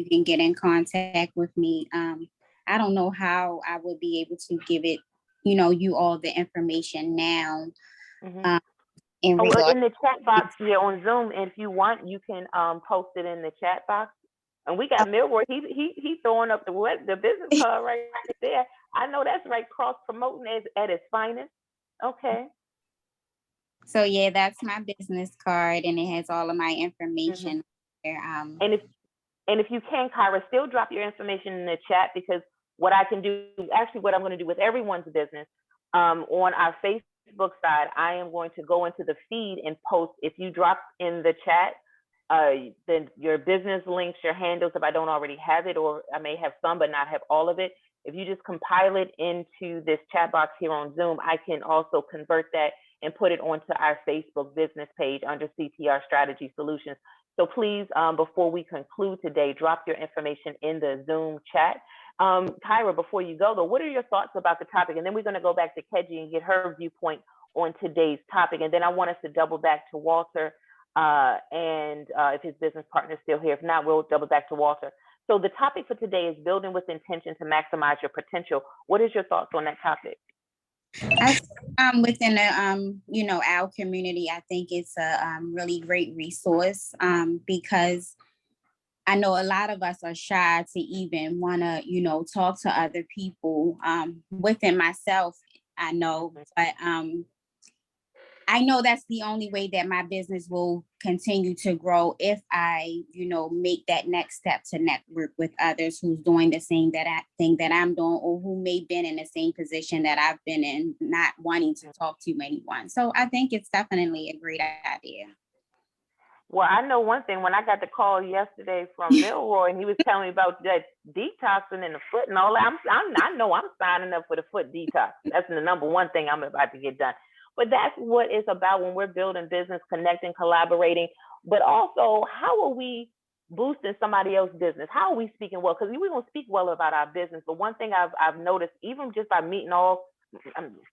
can get in contact with me. I don't know how I would be able to give it, you all the information now. Mm-hmm. In Oh, regard, in the chat box here on Zoom, and if you want, you can post it in the chat box. And we got Milroy. He throwing up the business card right there. I know that's right. Cross promoting at its finest. Okay. so yeah, that's my business card, and it has all of my information there. And if you can, Kyra, still drop your information in the chat, because what I can do, actually what I'm going to do with everyone's business, on our Facebook side, I am going to go into the feed and post, if you drop in the chat, then your business links, your handles, if I don't already have it, or I may have some but not have all of it. If you just compile it into this chat box here on Zoom, I can also convert that and put it onto our Facebook business page under CTR Strategy Solutions. So please, before we conclude today, drop your information in the Zoom chat. Kyra, before you go, though, what are your thoughts about the topic? And then we're going to go back to Keji and get her viewpoint on today's topic. And then I want us to double back to Walter, and if his business partner is still here. If not, we'll double back to Walter. So the topic for today is building with intention to maximize your potential. What is your thoughts on that topic? Within the our community, I think it's a really great resource because I know a lot of us are shy to even want to talk to other people. Within myself, I know, but I know that's the only way that my business will continue to grow if I, make that next step to network with others who's doing the same thing that I'm doing, or who may have been in the same position that I've been in, not wanting to talk to anyone. So I think it's definitely a great idea. Well, I know one thing. When I got the call yesterday from Milroy, and he was telling me about that detoxing in the foot and all that, I know I'm signing up for the foot detox. That's the number one thing I'm about to get done. But that's what it's about when we're building business, connecting, collaborating. But also, how are we boosting somebody else's business? How are we speaking well? Because we're going to speak well about our business. But one thing I've noticed, even just by meeting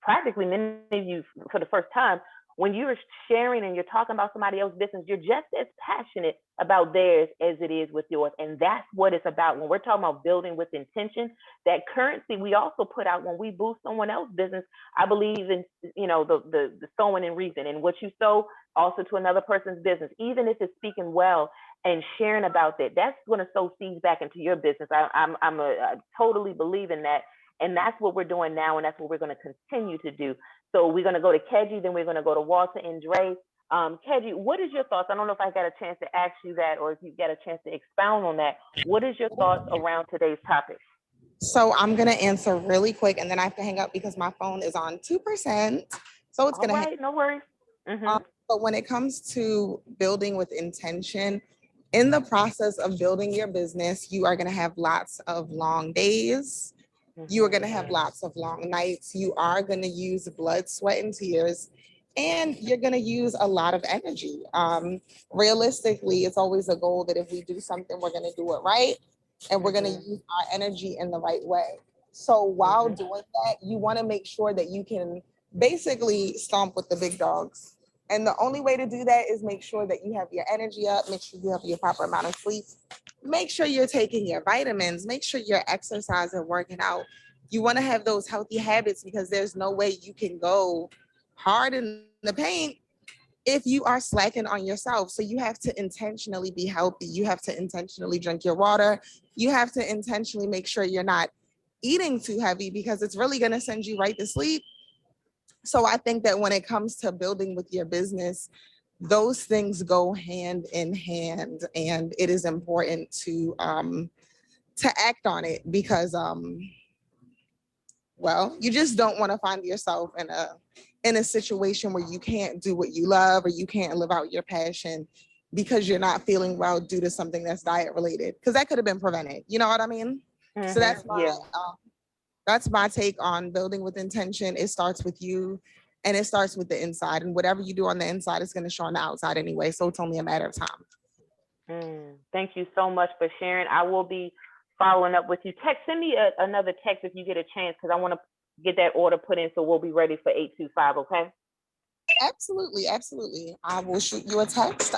practically many of you for the first time, when you're sharing and you're talking about somebody else's business, you're just as passionate about theirs as it is with yours. And that's what it's about. When we're talking about building with intention, that currency we also put out when we boost someone else's business. I believe in, the sowing and reaping, and what you sow also to another person's business, even if it's speaking well and sharing about that, that's going to sow seeds back into your business. I totally believe in that. And that's what we're doing now, and that's what we're going to continue to do. So we're going to go to Keji, then we're going to go to Walter and Dre. Keji, what is your thoughts? I don't know if I got a chance to ask you that, or if you get a chance to expound on that. What is your thoughts around today's topic? So I'm gonna answer really quick, and then I have to hang up because my phone is on 2%. So it's All gonna. right, no worries. But when it comes to building with intention, in the process of building your business, you are going to have lots of long days. You are going to have lots of long nights. You are going to use blood, sweat, and tears, and you're going to use a lot of energy. Realistically, it's always a goal that if we do something, we're going to do it right, and we're going to use our energy in the right way. So while doing that, you want to make sure that you can basically stomp with the big dogs. And the only way to do that is make sure that you have your energy up, make sure you have your proper amount of sleep, make sure you're taking your vitamins, make sure you're exercising, working out. You want to have those healthy habits because there's no way you can go hard in the paint if you are slacking on yourself. So you have to intentionally be healthy. You have to intentionally drink your water. You have to intentionally make sure you're not eating too heavy because it's really going to send you right to sleep. So I think that when it comes to building with your business, those things go hand in hand, and it is important to act on it because well, you just don't want to find yourself in a situation where you can't do what you love or you can't live out your passion because you're not feeling well due to something that's diet related, because that could have been prevented. You know what I mean? So that's my take on building with intention. It starts with you and it starts with the inside, and whatever you do on the inside is going to show on the outside anyway. So it's only a matter of time. Thank you so much for sharing. I will be following up with you. Send me another text if you get a chance, because I want to get that order put in so we'll be ready for 825, okay? Absolutely, absolutely. I will shoot you a text.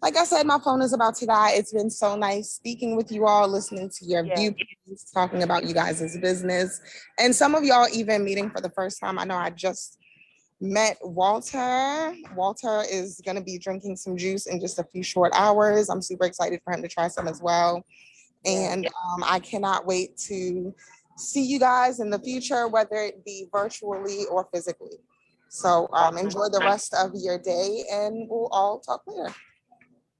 Like I said, my phone is about to die. It's been so nice speaking with you all, listening to your viewpoints, talking about you guys' business, and some of y'all even meeting for the first time. I know I just met Walter. Walter is going to be drinking some juice in just a few short hours. I'm super excited for him to try some as well. And I cannot wait to see you guys in the future, whether it be virtually or physically. So enjoy the rest of your day, and we'll all talk later.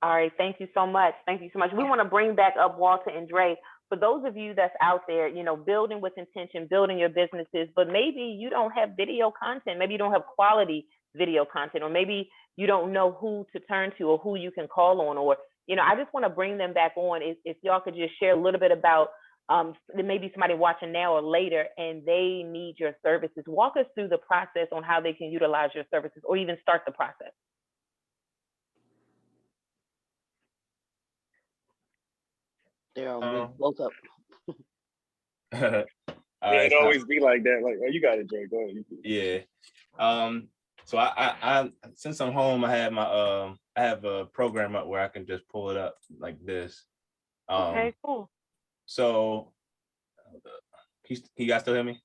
All right. Thank you so much. Thank you so much. We want to bring back up Walter and Dre. For those of you that's out there, building with intention, building your businesses, but maybe you don't have video content. Maybe you don't have quality video content, or maybe you don't know who to turn to or who you can call on, or, I just want to bring them back on. If y'all could just share a little bit about maybe somebody watching now or later and they need your services. Walk us through the process on how they can utilize your services or even start the process. They're on both up. It always be like that. Like, oh, you got it, Dre. Go ahead. Yeah. So I since I'm home, I have a program up where I can just pull it up like this. Okay, cool. So, can you guys still hear me?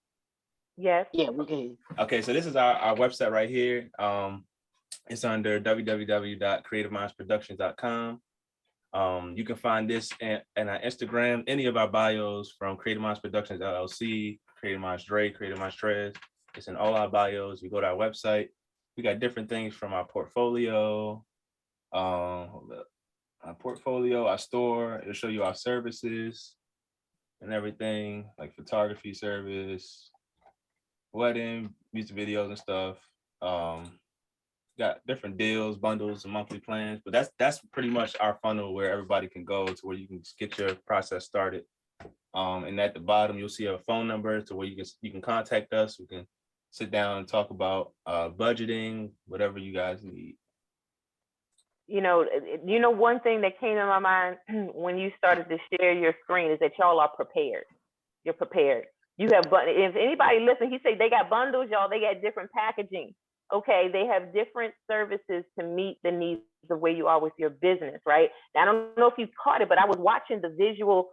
Yes. Yeah, we can. Okay, so this is our website right here. It's under www.creativemindsproductions.com. You can find this in our Instagram, any of our bios, from Creative Minds Productions LLC, Creative Minds Dre, Creative Minds Trez. It's in all our bios. You go to our website. We got different things from our portfolio, our store. It'll show you our services and everything, like photography service, wedding, music videos and stuff. Got different deals, bundles, and monthly plans, but that's pretty much our funnel where everybody can go to where you can get your process started. And at the bottom, you'll see a phone number to where you can contact us. We can sit down and talk about budgeting, whatever you guys need. One thing that came to my mind when you started to share your screen is that y'all are prepared. You're prepared. You have, if anybody listen, he said they got bundles, y'all, they got different packaging. Okay, they have different services to meet the needs of where you are with your business, right? Now, I don't know if you caught it, but I was watching the visual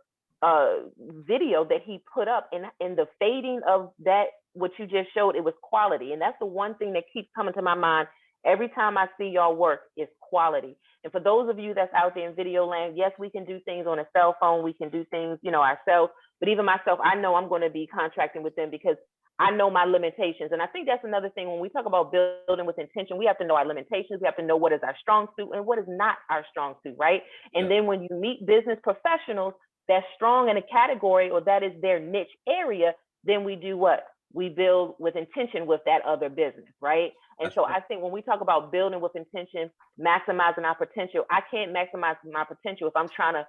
video that he put up, and the fading of that, what you just showed, it was quality. And that's the one thing that keeps coming to my mind every time I see y'all work, is quality. And for those of you that's out there in video land, yes, we can do things on a cell phone. We can do things, ourselves. But even myself, I know I'm going to be contracting with them because I know my limitations. And I think that's another thing when we talk about building with intention, we have to know our limitations. We have to know what is our strong suit and what is not our strong suit, right? And then when you meet business professionals that's strong in a category, or that is their niche area, then we do what? We build with intention with that other business, right? And so I think when we talk about building with intention, maximizing our potential, I can't maximize my potential if I'm trying to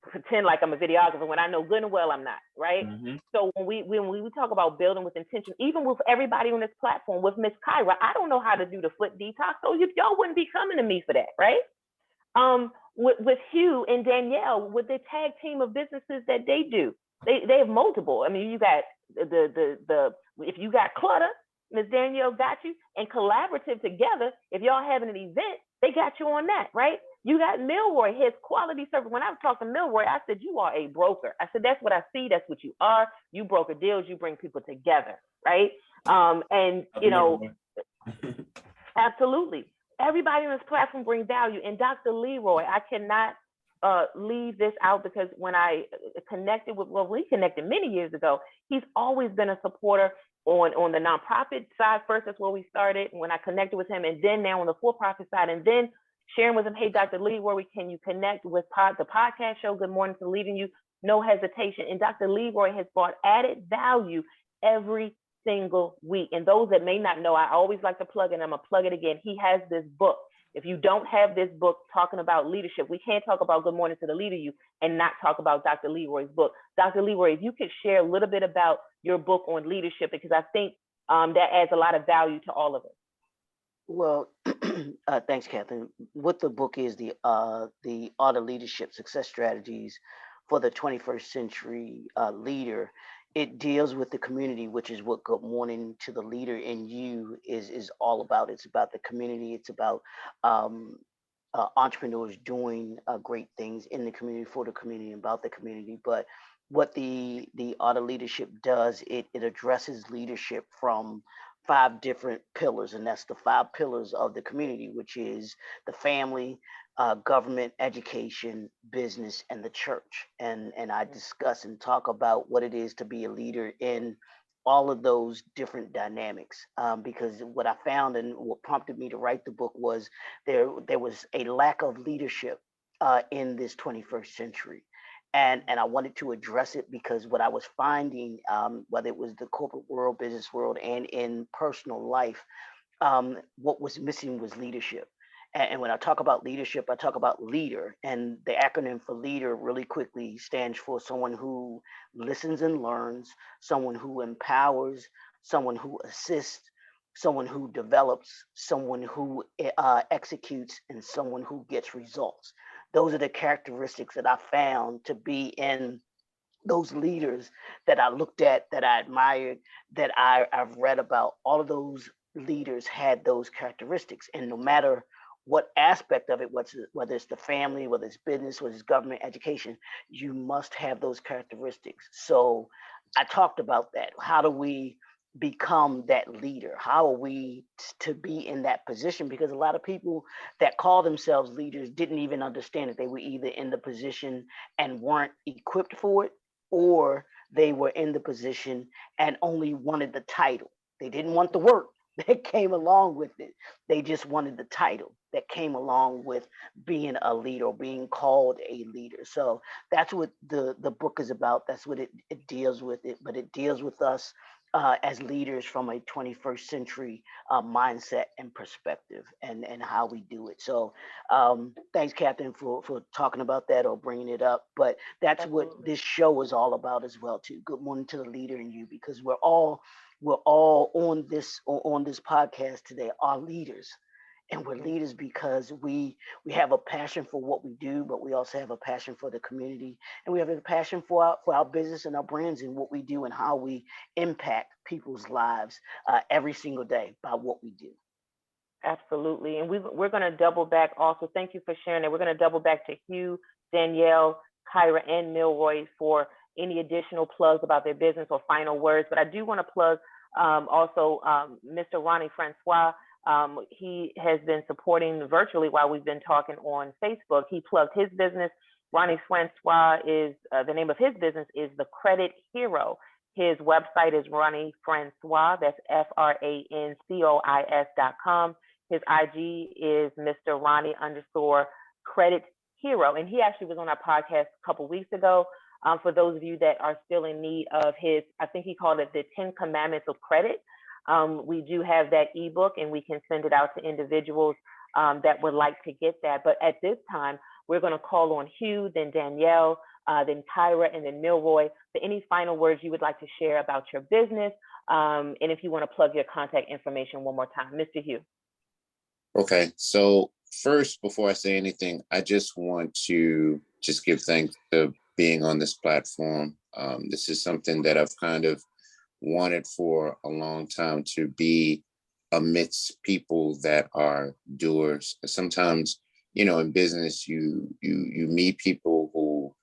pretend like I'm a videographer when I know good and well I'm not, right? Mm-hmm. So when we talk about building with intention, even with everybody on this platform, with Miss Kyra, I don't know how to do the foot detox, so y'all wouldn't be coming to me for that, right? With Hugh and Danielle, with the tag team of businesses that they do, they have multiple. I mean, you got the if you got clutter, Miss Danielle got you, and collaborative together. If y'all having an event, they got you on that, right? You got Milroy, his quality service. When I was talking to Milroy, I said, you are a broker. I said, that's what I see. That's what you are. You broker deals. You bring people together, right? And, you know, absolutely. Everybody on this platform brings value. And Dr. Leroy, I cannot leave this out because when I connected with, well, we connected many years ago, he's always been a supporter on the nonprofit side first. That's where we started. When I connected with him, and then now on the for-profit side, and then sharing with him, hey, Dr. Leroy, can you connect with the podcast show, Good Morning to Leading You? No hesitation. And Dr. Leroy has brought added value every single week. And those that may not know, I always like to plug it, and I'm gonna plug it again. He has this book. If you don't have this book talking about leadership, we can't talk about Good Morning to the Leader You and not talk about Dr. Leroy's book. Dr. Leroy, if you could share a little bit about your book on leadership, because I think that adds a lot of value to all of us. Well, thanks, Catherine. What the book is, the Art of Leadership Success Strategies for the 21st Century Leader. It deals with the community, which is what Good Morning to the Leader in You is all about. It's about the community. It's about entrepreneurs doing great things in the community, for the community, about the community. But what the Art of Leadership does, it addresses leadership from 5 different pillars, and that's the 5 pillars of the community, which is the family, government, education, business, and the church. And I discuss and talk about what it is to be a leader in all of those different dynamics. Because what I found and what prompted me to write the book was there was a lack of leadership in this 21st century. And I wanted to address it because what I was finding, whether it was the corporate world, business world, and in personal life, what was missing was leadership. And when I talk about leadership, I talk about leader. And the acronym for leader really quickly stands for someone who listens and learns, someone who empowers, someone who assists, someone who develops, someone who executes, and someone who gets results. Those are the characteristics that I found to be in those leaders that I looked at, that I admired, that I've read about. All of those leaders had those characteristics. And no matter what aspect of it, whether it's the family, whether it's business, whether it's government, education, you must have those characteristics. So I talked about that. How do we become that leader? How are we to be in that position? Because a lot of people that call themselves leaders didn't even understand that they were either in the position and weren't equipped for it, or they were in the position and only wanted the title. They didn't want the work that came along with it. They just wanted the title that came along with being a leader or being called a leader. So that's what the book is about. That's what it deals with it, but it deals with us as leaders from a 21st century mindset and perspective, and how we do it. So thanks, Catherine, for talking about that or bringing it up. But that's Absolutely. what this show is all about as well too. Good morning to the leader in you, because we're all on this podcast today are leaders. And we're leaders because we have a passion for what we do, but we also have a passion for the community, and we have a passion for our business and our brands and what we do and how we impact people's lives every single day by what we do. Absolutely. And we're going to double back also. Thank you for sharing that. We're going to double back to Hugh, Danielle, Kyra, and Milroy for any additional plugs about their business or final words. But I do want to plug also Mr. Ronnie Francois. He has been supporting virtually while we've been talking on Facebook. He plugged his business. Ronnie Francois is the name of his business is The Credit Hero. His website is Ronnie Francois. That's FRANCOIS.com. His IG is Mr. Ronnie _Credit Hero. And he actually was on our podcast a couple weeks ago. For those of you that are still in need of his, I think he called it the 10 Commandments of Credit. We do have that ebook, and we can send it out to individuals that would like to get that. But at this time, we're going to call on Hugh, then Danielle, then Kyra, and then Milroy for any final words you would like to share about your business. And if you want to plug your contact information one more time, Mr. Hugh. Okay, so first, before I say anything, I just want to just give thanks to being on this platform. This is something that I've kind of wanted for a long time, to be amidst people that are doers. Sometimes, in business, you meet people who,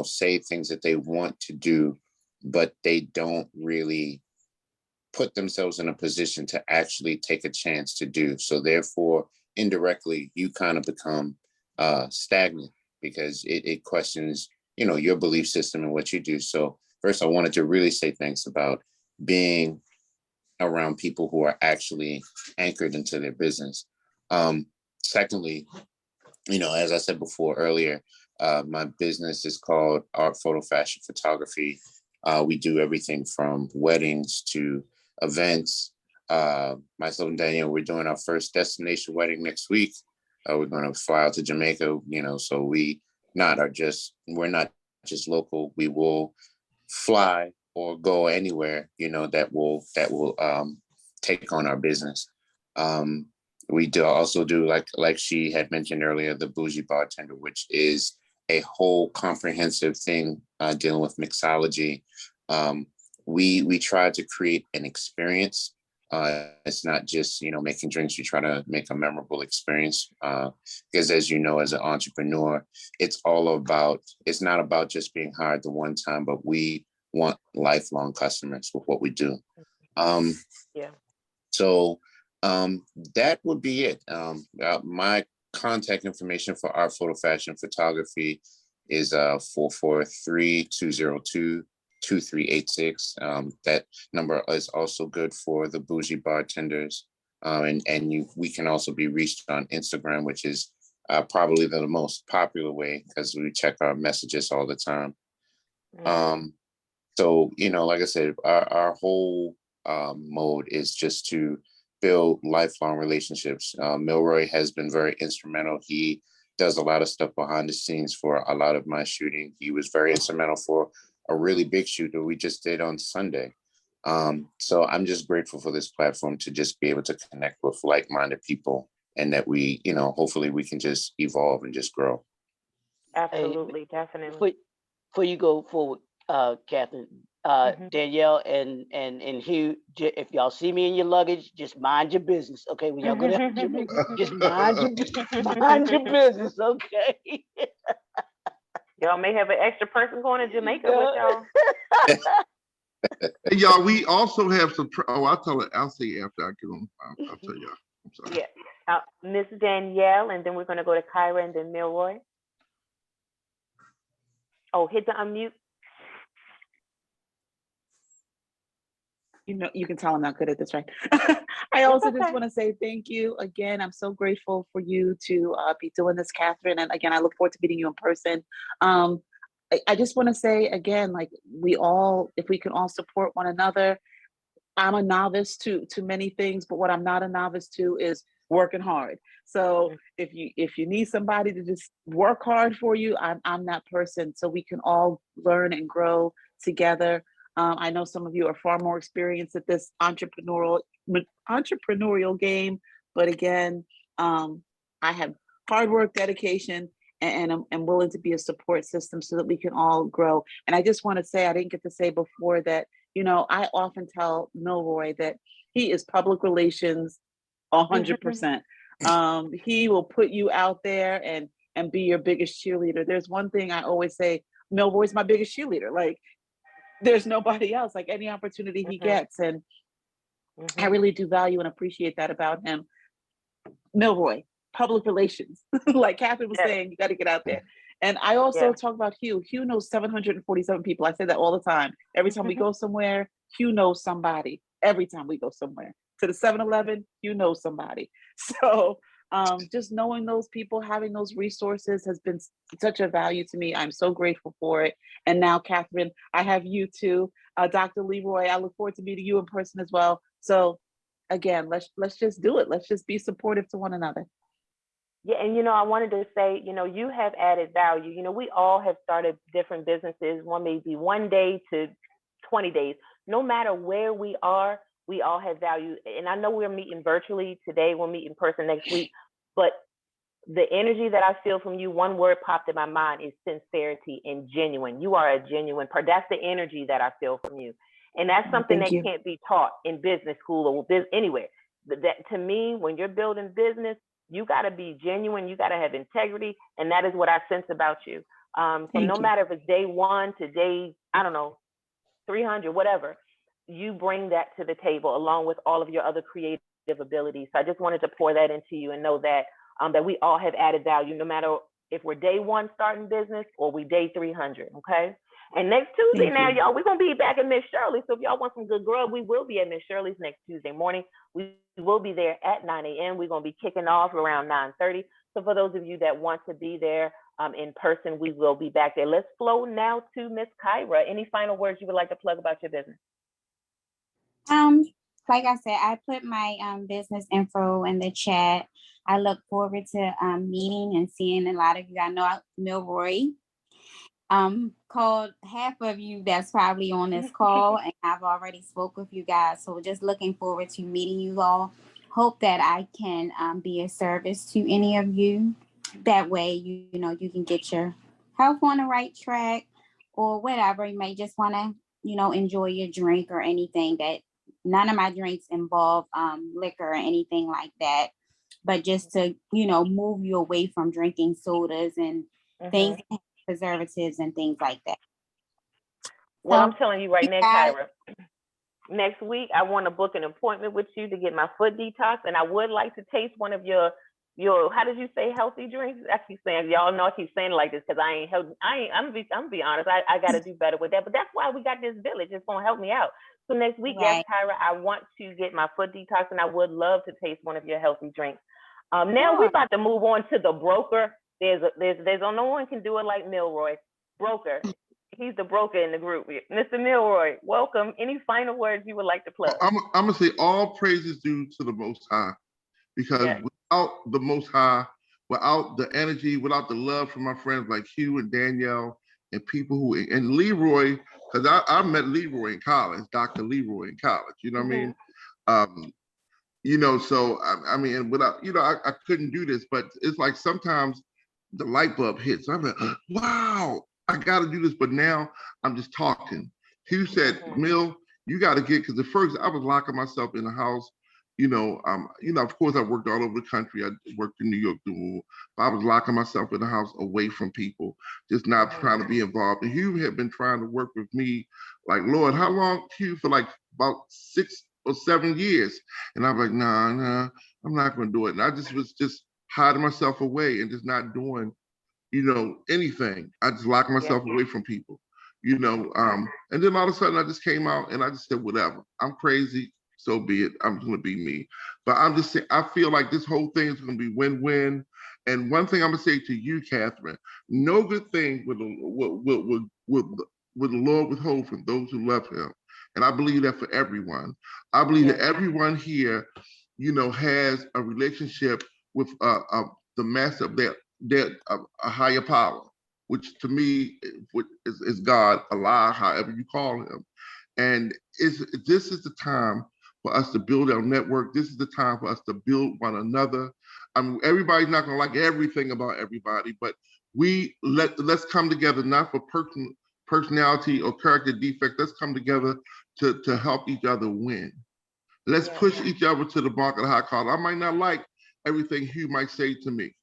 say things that they want to do, but they don't really put themselves in a position to actually take a chance to do. So therefore, indirectly, you kind of become stagnant, because it questions, your belief system and what you do. So first, I wanted to really say thanks about being around people who are actually anchored into their business. Secondly, as I said before earlier, my business is called Art Photo Fashion Photography. We do everything from weddings to events. Myself and Danielle, we're doing our first destination wedding next week. We're going to fly out to Jamaica, so we're not just local. We will fly or go anywhere, that will take on our business. We also do, like she had mentioned earlier, the Bougie Bartender, which is a whole comprehensive thing dealing with mixology. We try to create an experience. It's not just, making drinks. We try to make a memorable experience, because as you know, as an entrepreneur, it's not about just being hired the one time, but we want lifelong customers with what we do. So that would be it. My contact information for Art Photo Fashion Photography is 443-202-2386. That number is also good for the Bougie Bartenders. We can also be reached on Instagram, which is probably the most popular way, because we check our messages all the time. So, like I said, our whole mode is just to build lifelong relationships. Milroy has been very instrumental. He does a lot of stuff behind the scenes for a lot of my shooting. He was very instrumental for a really big shoot that we just did on Sunday. So I'm just grateful for this platform to just be able to connect with like-minded people, and that we, hopefully we can just evolve and just grow. Absolutely, definitely. Before you go forward, Catherine, Danielle and Hugh, if y'all see me in your luggage, just mind your business, okay? When y'all go down to Jamaica, just mind your business, okay? Y'all may have an extra person going to Jamaica with y'all. Hey, y'all, we also have some. I'll say after I get on. I'll tell y'all. I'm sorry. Yeah, Miss Danielle, and then we're going to go to Kyra and then Milroy. Oh, hit the unmute. You can tell I'm not good at this, right? I also just want to say thank you again. I'm so grateful for you to be doing this, Catherine. And again, I look forward to meeting you in person. I just want to say again, like, if we can all support one another. I'm a novice to many things, but what I'm not a novice to is working hard. So if you need somebody to just work hard for you, I'm that person. So we can all learn and grow together. I know some of you are far more experienced at this entrepreneurial game, but again, I have hard work, dedication, and I'm willing to be a support system so that we can all grow. And I just want to say, I didn't get to say before that, I often tell Milroy that he is public relations 100%. He will put you out there and be your biggest cheerleader. There's one thing I always say, Milroy's my biggest cheerleader. Like, there's nobody else, like any opportunity he gets. And I really do value and appreciate that about him. Milroy, public relations, like Catherine was saying, you got to get out there. And I also talk about Hugh. Hugh knows 747 people. I say that all the time. Every time we go somewhere, Hugh knows somebody. Every time we go somewhere. To the 7-Eleven, Hugh knows somebody. So just knowing those people, having those resources has been such a value to me. I'm so grateful for it. And now, Catherine, I have you too. Dr. Leroy, I look forward to meeting you in person as well. So again, let's just do it. Let's just be supportive to one another. Yeah, and I wanted to say, you have added value. We all have started different businesses. One may be 1 day to 20 days. No matter where we are, we all have value. And I know we're meeting virtually today, we'll meet in person next week, but the energy that I feel from you, one word popped in my mind is sincerity and genuine. You are a genuine person. That's the energy that I feel from you. And that's something Thank that you. can't be taught in business school or anywhere. That to me, when you're building business, you got to be genuine. You got to have integrity. And that is what I sense about you. So no matter if it's day 1 to day, I don't know, 300, whatever, you bring that to the table along with all of your other creative abilities. So I just wanted to pour that into you and know that that we all have added value, no matter if we're day 1 starting business or we day 300. Okay. And next Tuesday, y'all, we're gonna be back at Miss Shirley. So if y'all want some good grub, we will be at Miss Shirley's next Tuesday morning. We will be there at 9 a.m. We're gonna be kicking off around 9:30. So for those of you that want to be there in person, we will be back there. Let's flow now to Miss Kyra. Any final words you would like to plug about your business? Like I said, I put my business info in the chat. I look forward to meeting and seeing a lot of you. I know Milroy called half of you that's probably on this call, and I've already spoke with you guys. So just looking forward to meeting you all. Hope that I can be a service to any of you. That way, you can get your health on the right track or whatever. You may just want to, enjoy your drink or anything. That none of my drinks involve liquor or anything like that, but just to, move you away from drinking sodas and things, preservatives and things like that. Well, So, I'm telling you right now, Kyra, next week I want to book an appointment with you to get my foot detox, and I would like to taste one of your how did you say healthy drinks? I keep saying, y'all know I keep saying it like this because I'm gonna be honest, I got to do better with that. But that's why we got this village. It's gonna help me out. So next week, yes, Kyra, I want to get my foot detox, and I would love to taste one of your healthy drinks. Now we're about to move on to the broker. There's no one can do it like Milroy. Broker. He's the broker in the group. Mr. Milroy, welcome. Any final words you would like to plug? I'm gonna say all praises due to the Most High, because without the Most High, without the energy, without the love from my friends like Hugh and Danielle and people and Leroy, because I met Leroy in college, Dr. Leroy in college. You know what I mean? So I mean, and without, I couldn't do this, but it's like sometimes the light bulb hits. I'm like, wow, I got to do this. But now I'm just talking. Hugh said, Mill, you got to because at first I was locking myself in the house. Of course I worked all over the country. I worked in New York, but I was locking myself in the house away from people, just not trying to be involved. And Hugh had been trying to work with me, like, Lord, how long, Hugh? For like about 6 or 7 years. And I'm like, nah, I'm not going to do it. And I was hiding myself away and just not doing, anything. I just locked myself away from people, and then all of a sudden I just came out and I just said, whatever, I'm crazy, so be it. I'm going to be me. But I'm just saying, I feel like this whole thing is going to be win-win. And one thing I'm going to say to you, Catherine, no good thing will the Lord withhold from those who love him. And I believe that for everyone. I believe that everyone here, has a relationship with the master of a higher power, which to me is God, Allah, however you call him. And this is the time for us to build our network. This is the time for us to build one another. I mean, everybody's not going to like everything about everybody, but let's come together, not for personality or character defect. Let's come together to help each other win. Let's push each other to the mark of the high call. I might not like everything Hugh might say to me.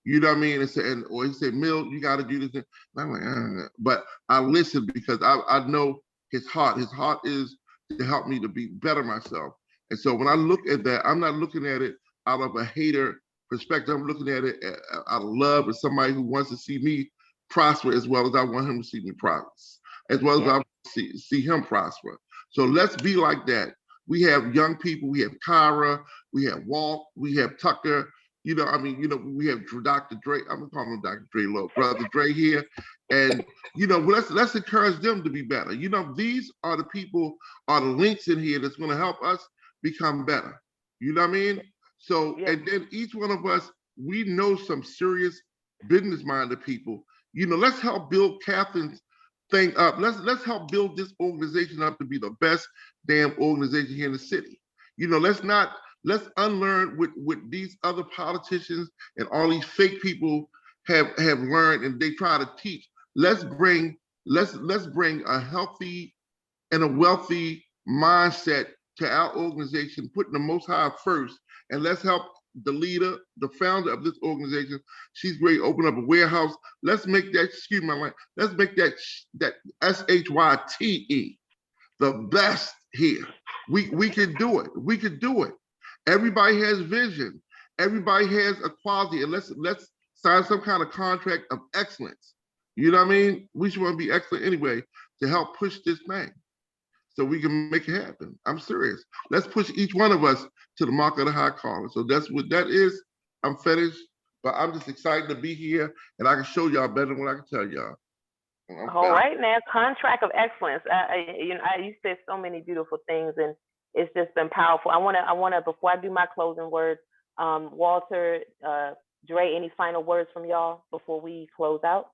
You know what I mean? Or he said, Mill, you got to do this. And I'm like, but I listen because I know his heart. His heart is to help me to be better myself. And so when I look at that, I'm not looking at it out of a hater perspective. I'm looking at it out of love as somebody who wants to see me prosper as well as I want him to see me prosper, as well as I see him prosper. So let's be like that. We have young people. We have Kyra. We have Walt. We have Tucker. We have Dr. Dre. I'm gonna call him Dr. Dre Low, Brother Dre here. And let's encourage them to be better. These are the people, are the links in here that's gonna help us become better. You know what I mean? So, Yeah. and then each one of us, we know some serious business-minded people. You know, let's help build Catherine's thing up. Let's help build this organization up to be the best damn organization here in the city. You know, let's unlearn what these other politicians and all these fake people have learned and they try to teach. Let's bring a healthy and a wealthy mindset to our organization, putting the Most High first, and let's help the leader, the founder of this organization. She's ready to open up a warehouse. Let's make that, excuse my language, let's make that SHYTE the best here. We can do it. We can do it. Everybody has vision. Everybody has a quality, and let's sign some kind of contract of excellence. You know what I mean? We should want to be excellent anyway to help push this thing so we can make it happen. I'm serious. Let's push each one of us to the mark of the high calling. So that's what that is. I'm finished, but I'm just excited to be here and I can show y'all better than what I can tell y'all. All right, now, contract of excellence. You said so many beautiful things, and it's just been powerful. I wanna, before I do my closing words, Walter, Dre, any final words from y'all before we close out?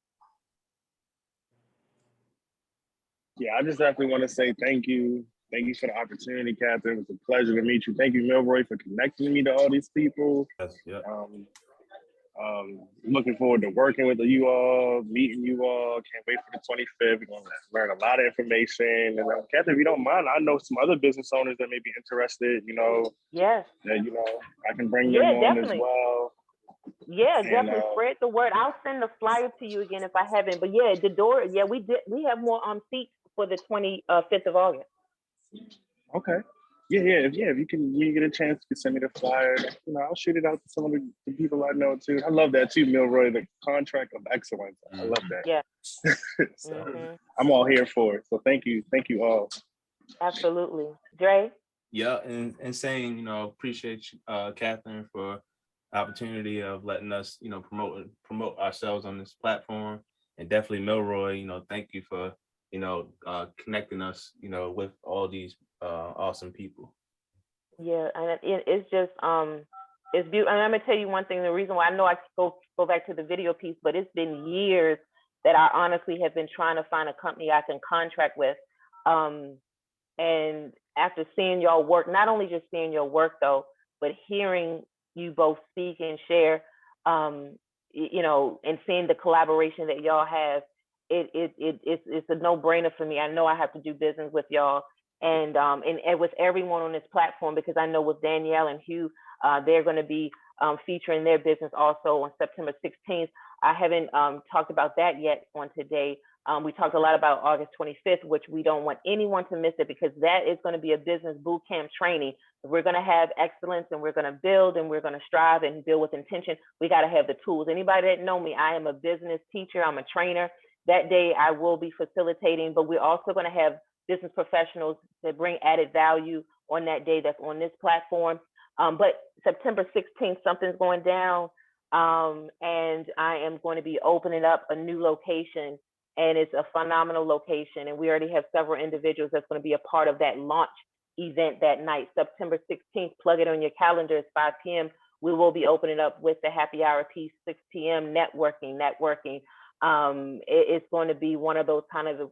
Yeah, I just definitely want to say thank you. Thank you for the opportunity, Catherine. It was a pleasure to meet you. Thank you, Milroy, for connecting me to all these people. Yes, yeah. Looking forward to working with you all, meeting you all. Can't wait for the 25th. We're going to learn a lot of information. And Catherine, if you don't mind, I know some other business owners that may be interested, Yes. that, I can bring them on definitely. as well. Yeah, And, definitely spread the word. I'll send the flyer to you again if I haven't. But yeah, the door. Yeah, we have more seats for the 25th of August. Okay. Yeah. If you get a chance, you can send me the flyer. I'll shoot it out to some of the people I know too. I love that too, Milroy, the contract of excellence. I love that. Yeah. So I'm all here for it. So thank you all. Absolutely. Dre? Yeah, and saying, appreciate you, Catherine, for the opportunity of letting us, promote ourselves on this platform. And definitely Milroy, thank you for, connecting us, with all these awesome people. Yeah, and it's just it's beautiful. And I'm gonna tell you one thing. The reason why I know I go back to the video piece, but it's been years that I honestly have been trying to find a company I can contract with. And after seeing y'all work, not only just seeing your work though, but hearing you both speak and share, and seeing the collaboration that y'all have, it's a no-brainer for me. I know I have to do business with y'all. And with everyone on this platform, because I know with Danielle and Hugh, they're going to be featuring their business also on September 16th. I haven't talked about that yet on today. We talked a lot about August 25th, which we don't want anyone to miss it, because that is going to be a business boot camp training. We're going to have excellence, and we're going to build, and we're going to strive and build with intention. We got to have the tools. Anybody that know me, I am a business teacher. I'm a trainer. That day I will be facilitating, but we're also going to have business professionals that bring added value on that day that's on this platform. But September 16th, something's going down, and I am going to be opening up a new location, and it's a phenomenal location. And we already have several individuals that's going to be a part of that launch event that night, September 16th. Plug it on your calendar. It's 5 p.m. We will be opening up with the happy hour piece, 6 p.m. networking. It's going to be one of those kind of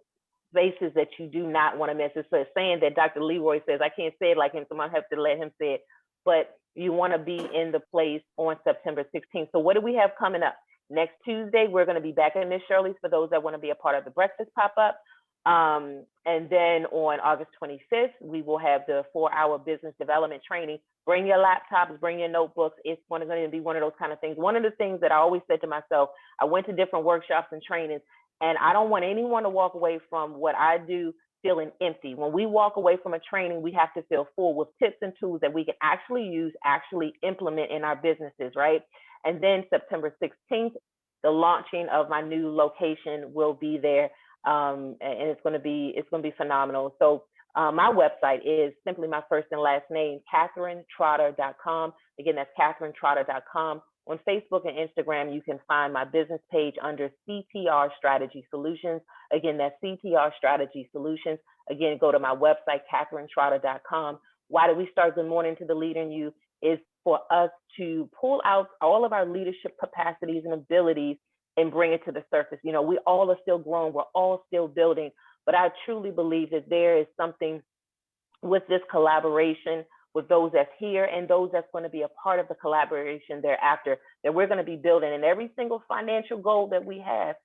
spaces that you do not want to miss. It's a saying that Dr. Leroy says. I can't say it like him, so I have to let him say it. But you want to be in the place on September 16th. So what do we have coming up? Next Tuesday, we're going to be back in Miss Shirley's for those that want to be a part of the breakfast pop-up. And then on August 25th, we will have the 4-hour business development training. Bring your laptops, bring your notebooks. It's going to be one of those kind of things. One of the things that I always said to myself, I went to different workshops and trainings, and I don't want anyone to walk away from what I do feeling empty. When we walk away from a training, we have to feel full with tips and tools that we can actually use, actually implement in our businesses, right? And then September 16th, the launching of my new location will be there. And it's going to be phenomenal. So my website is simply my first and last name, CatherineTrotter.com. Again, that's CatherineTrotter.com. On Facebook and Instagram, you can find my business page under CTR Strategy Solutions. Again, that's CTR Strategy Solutions. Again, go to my website, CatherineTrotter.com. Why did we start Good Morning to the Leader in You? Is for us to pull out all of our leadership capacities and abilities and bring it to the surface. You know, we all are still growing, we're all still building, but I truly believe that there is something with this collaboration with those that's here and those that's going to be a part of the collaboration thereafter, that we're going to be building. And every single financial goal that we have,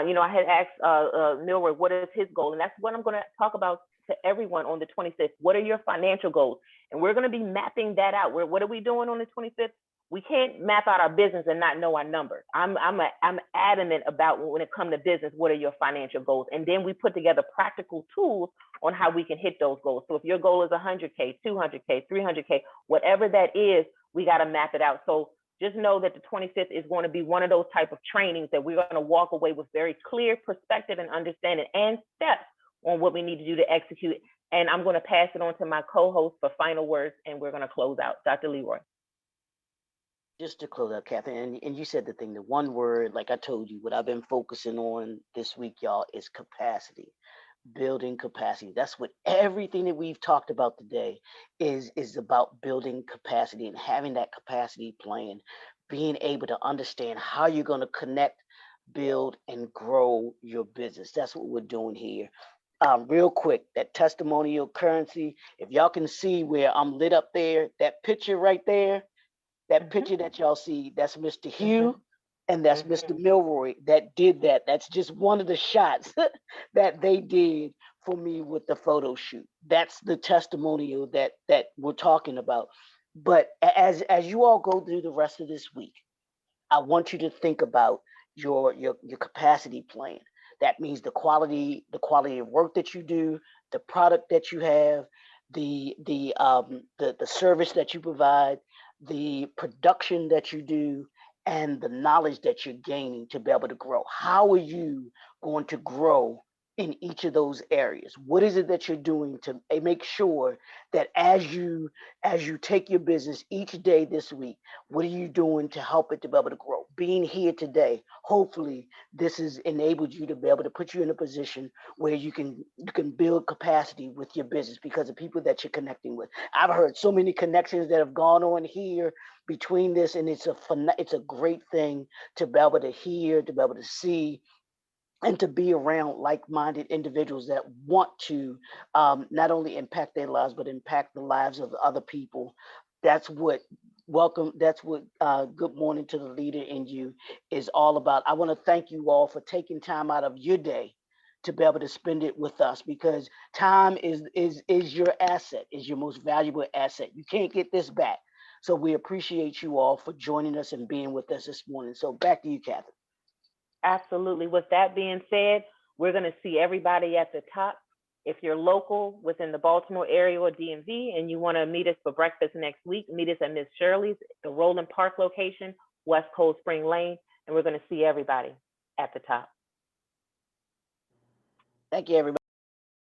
you know, I had asked Milroy, what is his goal? And that's what I'm going to talk about to everyone on the 25th. What are your financial goals? And we're going to be mapping that out. What are we doing on the 25th? We can't map out our business and not know our numbers. I'm adamant about when it comes to business, what are your financial goals? And then we put together practical tools on how we can hit those goals. So if your goal is 100K, 200K, 300K, whatever that is, we got to map it out. So just know that the 25th is going to be one of those type of trainings that we're going to walk away with very clear perspective and understanding and steps on what we need to do to execute. And I'm going to pass it on to my co-host for final words, and we're going to close out. Dr. Leroy. Just to close out, Catherine, and you said the thing, the one word, like I told you, what I've been focusing on this week, y'all, is capacity. Building capacity. That's what everything that we've talked about today is about, building capacity and having that capacity plan, being able to understand how you're going to connect, build, and grow your business. That's what we're doing here. Real quick, that testimonial currency, if y'all can see where I'm lit up there, that picture right there, that picture that y'all see, that's Mr. Hugh and that's Mr. Milroy that did that. That's just one of the shots that they did for me with the photo shoot. That's the testimonial that we're talking about. But as you all go through the rest of this week, I want you to think about your capacity plan. That means the quality of work that you do, the product that you have, the service that you provide, the production that you do, and the knowledge that you're gaining to be able to grow. How are you going to grow in each of those areas? What is it that you're doing to make sure that as you take your business each day this week, what are you doing to help it to be able to grow? Being here today, hopefully this has enabled you to be able to put you in a position where you can build capacity with your business because of people that you're connecting with. I've heard so many connections that have gone on here between this, and it's a great thing to be able to hear, to be able to see, and to be around like-minded individuals that want to not only impact their lives, but impact the lives of other people. That's what Good Morning to the Leader in You is all about. I want to thank you all for taking time out of your day to be able to spend it with us, because time is your asset, is your most valuable asset. You can't get this back. So we appreciate you all for joining us and being with us this morning. So back to you, Catherine. Absolutely. With that being said, we're going to see everybody at the top. If you're local within the Baltimore area or DMV and you want to meet us for breakfast next week, meet us at Miss Shirley's, the Roland Park location, West Cold Spring Lane, and we're going to see everybody at the top. Thank you, everybody.